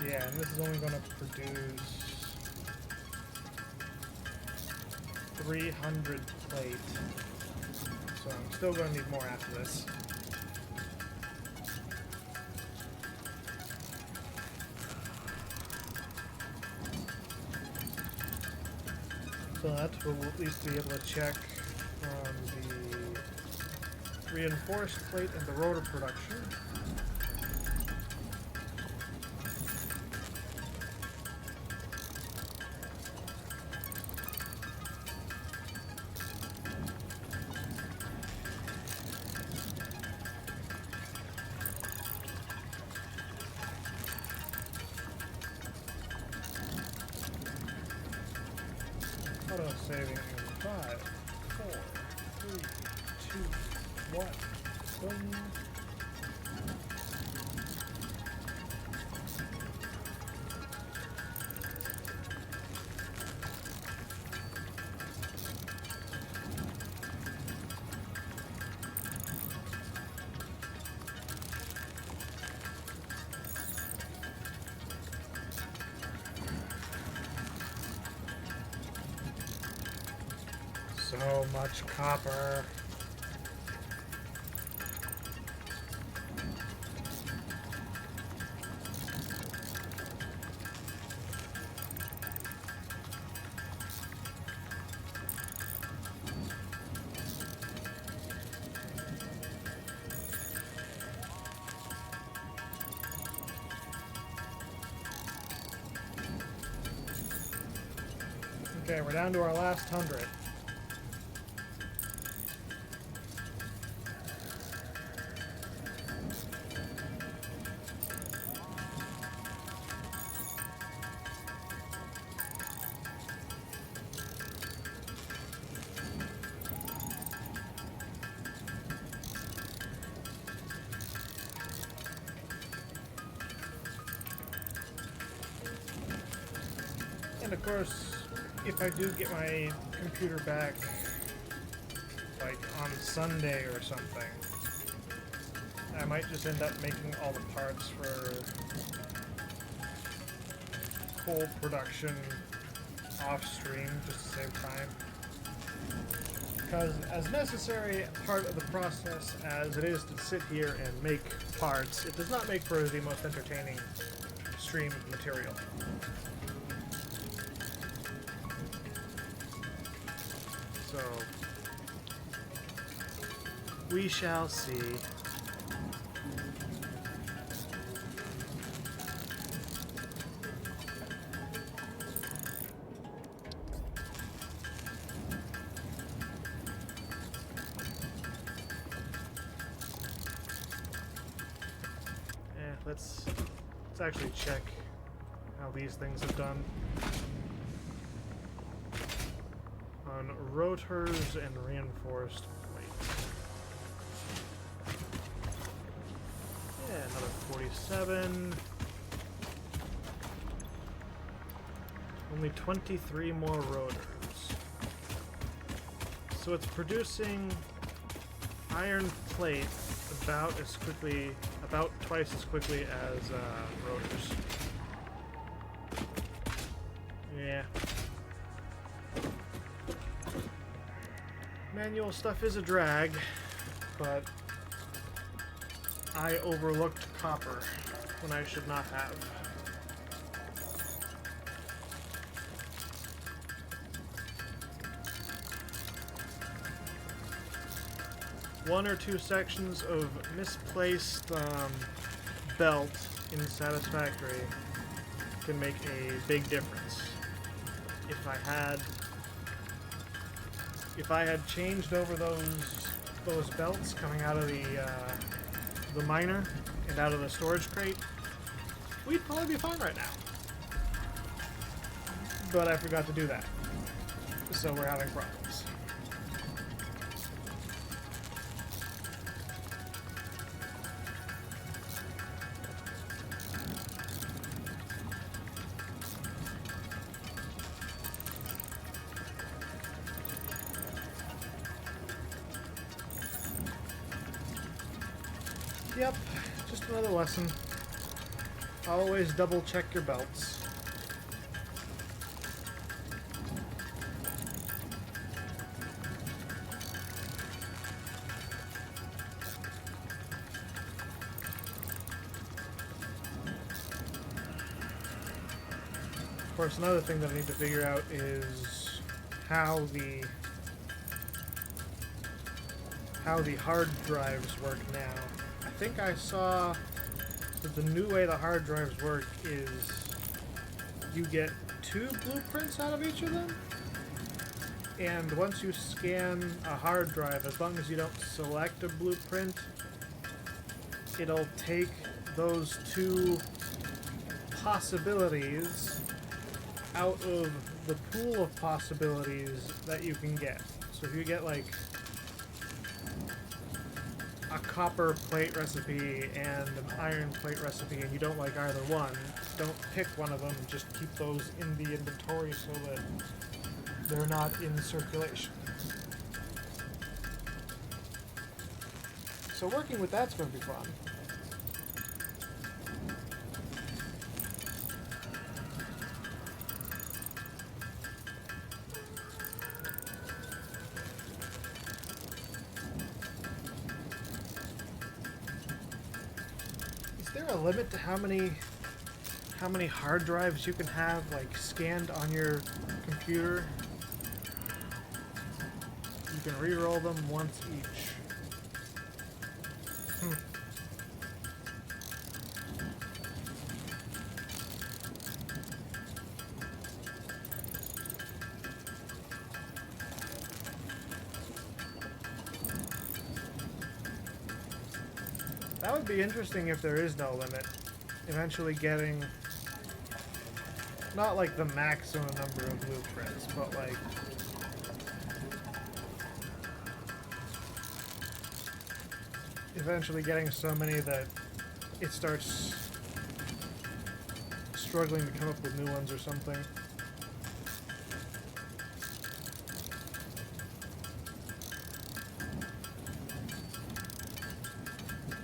Yeah, and this is only going to produce 300 plate. So I'm still going to need more after this. So that we'll at least be able to check the reinforced plate and the rotor production. Auto saving in 5, 4, 3, 2, 1. Boom. So much copper. Okay, we're down to our last 100. And of course, if I do get my computer back, like on Sunday or something, I might just end up making all the parts for full production off stream just to save time. Because as necessary part of the process as it is to sit here and make parts, it does not make for the most entertaining stream material. So, we shall see. Let's actually check how these things have done. On rotors and reinforced plates. Yeah, another 47. Only 23 more rotors. So it's producing iron plate about twice as quickly as rotors. Yeah. Manual stuff is a drag, but I overlooked copper when I should not have. One or two sections of misplaced belt in Satisfactory can make a big difference. If I had changed over those belts coming out of the miner and out of the storage crate, we'd probably be fine right now. But I forgot to do that, so we're having problems. Yep, just another lesson. Always double check your belts. Of course, another thing that I need to figure out is how the hard drives work now. I think I saw that the new way the hard drives work is you get 2 blueprints out of each of them, and once you scan a hard drive, as long as you don't select a blueprint, it'll take those 2 possibilities out of the pool of possibilities that you can get. So if you get like a copper plate recipe and an iron plate recipe and you don't like either one, don't pick one of them, just keep those in the inventory so that they're not in circulation. So working with that's going to be fun. Is there a limit to how many hard drives you can have like scanned on your computer? You can re-roll them once each. That would be interesting if there is no limit. Eventually getting, not like the maximum number of blueprints, but like eventually getting so many that it starts struggling to come up with new ones or something.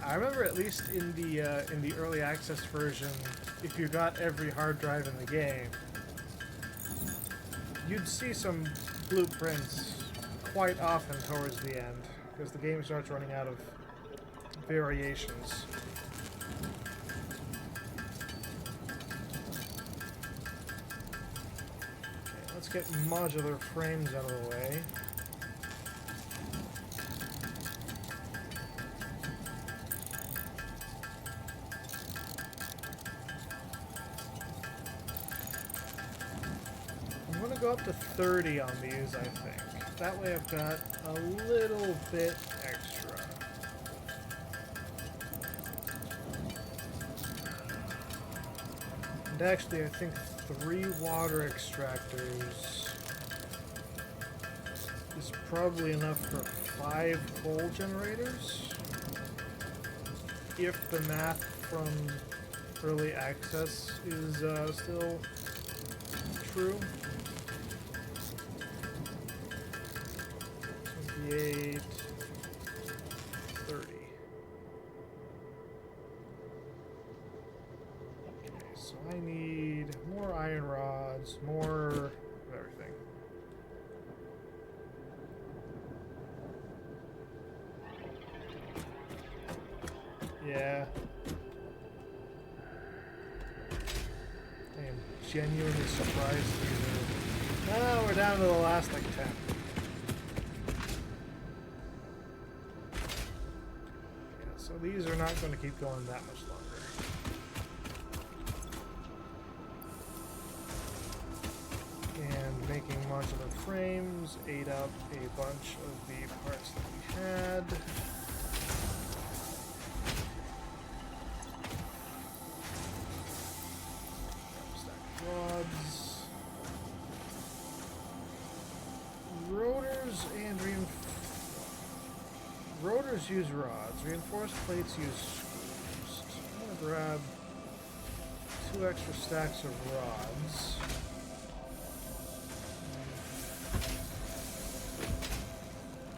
I remember at least in the early access version, if you got every hard drive in the game, you'd see some blueprints quite often towards the end, because the game starts running out of variations. Okay, let's get modular frames out of the way. I'm going to go up to 30 on these, I think. That way I've got a little bit extra. And actually, I think 3 water extractors is probably enough for 5 coal generators. If the math from early access is still true. 28, 30. Okay, so I need more iron rods, more of everything. Yeah. I am genuinely surprised these are... Oh, we're down to the last, like, 10. So these are not going to keep going that much longer. And making modular frames ate up a bunch of the parts that we had. Stack of rods. Rotors and rotors use rods. Reinforced plates use screws. I'm going to grab 2 extra stacks of rods.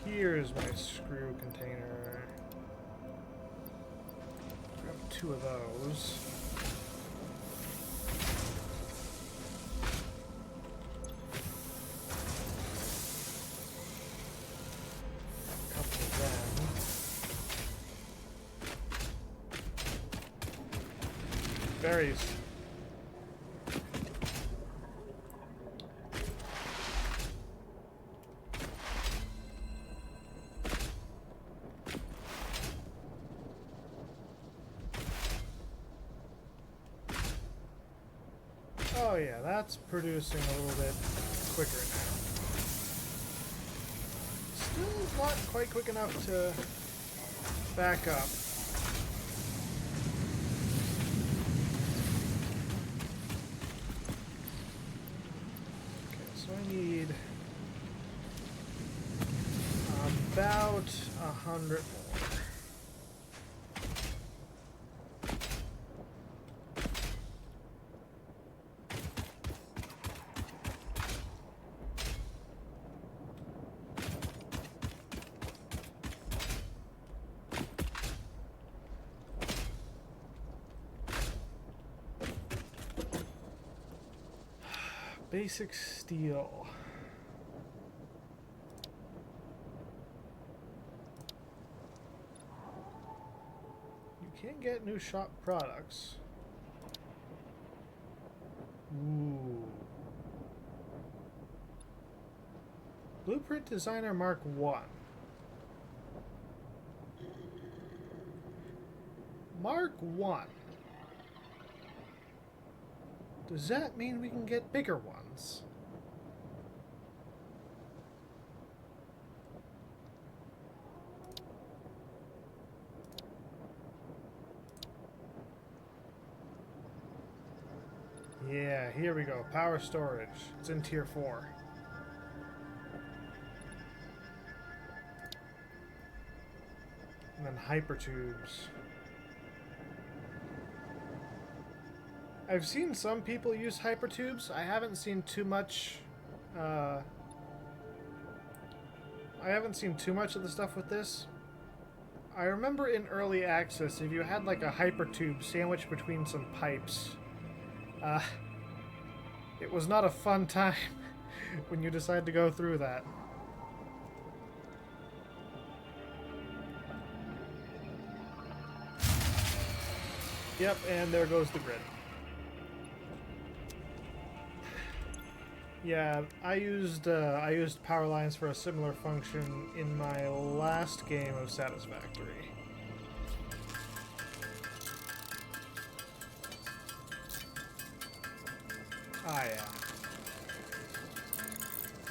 Here's my screw container. Grab 2 of those. Berries. Oh yeah, that's producing a little bit quicker now. Still not quite quick enough to back up. I need about 100 more. Basic steel. You can get new shop products. Ooh. Blueprint Designer Mark 1. Mark 1. Does that mean we can get bigger ones? Yeah, here we go. Power storage. It's in tier 4. And then hypertubes. I've seen some people use hypertubes. I haven't seen too much. I haven't seen too much of the stuff with this. I remember in early access, if you had like a hypertube sandwiched between some pipes, it was not a fun time when you decide to go through that. Yep, and there goes the grid. Yeah, I used power lines for a similar function in my last game of Satisfactory. Ah,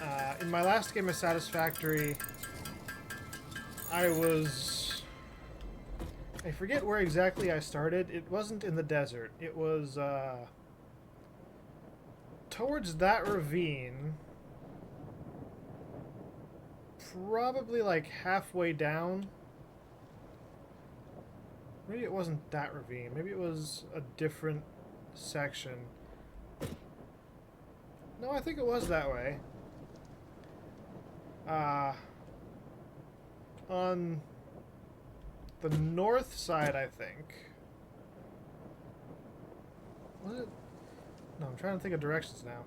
yeah. In my last game of Satisfactory, I forget where exactly I started. It wasn't in the desert. It was, towards that ravine. Probably like halfway down. Maybe it wasn't that ravine. Maybe it was a different section. No, I think it was that way. On the north side, I think. Was it? No, I'm trying to think of directions now.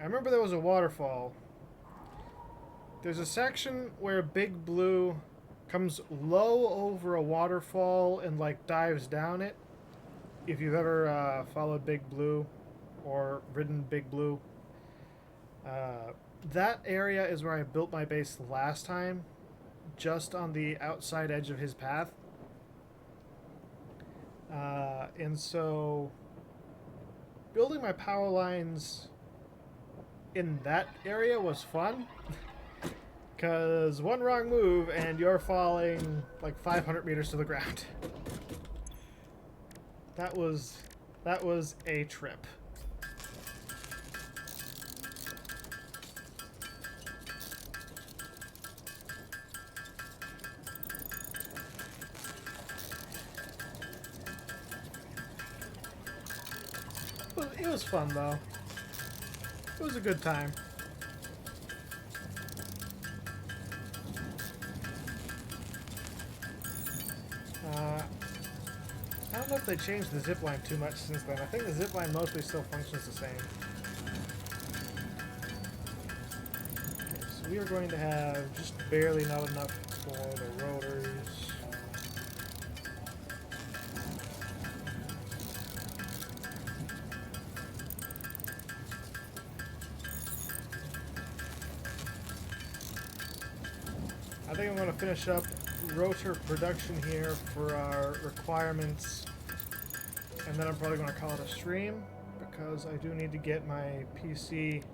I remember there was a waterfall. There's a section where Big Blue comes low over a waterfall and like dives down it. If you've ever followed Big Blue or ridden Big Blue, that area is where I built my base last time, just on the outside edge of his path. And so building my power lines in that area was fun, because one wrong move and you're falling like 500 meters to the ground. That was a trip. It was fun though. It was a good time. I don't know if they changed the zipline too much since then. I think the zipline mostly still functions the same. Okay, so we are going to have just barely not enough for the rotors. I think I'm going to finish up rotor production here for our requirements, and then I'm probably going to call it a stream, because I do need to get my PC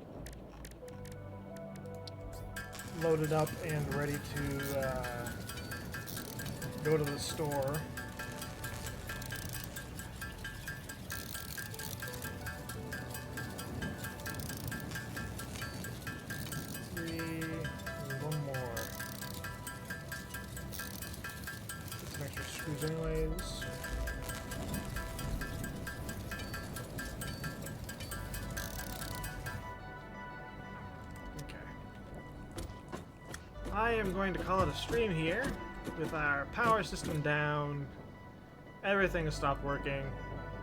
loaded up and ready to go to the store. Anyways. Okay. I am going to call it a stream here with our power system down. Everything has stopped working,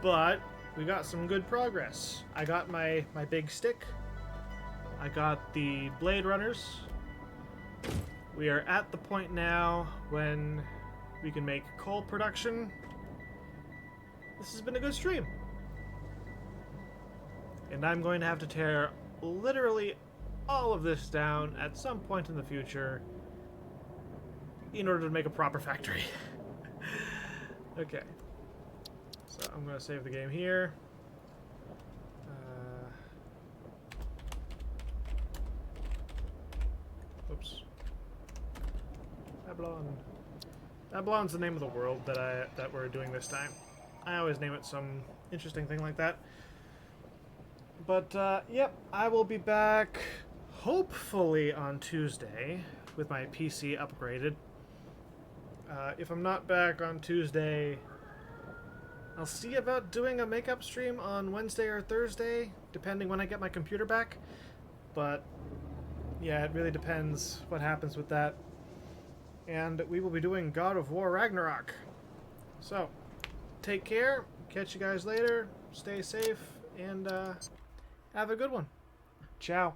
but we got some good progress. I got my big stick. I got the blade runners. We are at the point now when we can make coal production. This has been a good stream. And I'm going to have to tear literally all of this down at some point in the future in order to make a proper factory. Okay. So I'm going to save the game here. Oops. Babylon. Babylon's the name of the world that we're doing this time. I always name it some interesting thing like that. But, yep, I will be back hopefully on Tuesday with my PC upgraded. If I'm not back on Tuesday, I'll see about doing a makeup stream on Wednesday or Thursday, depending when I get my computer back. But, yeah, it really depends what happens with that. And we will be doing God of War Ragnarok. So, take care, catch you guys later, stay safe, and have a good one. Ciao.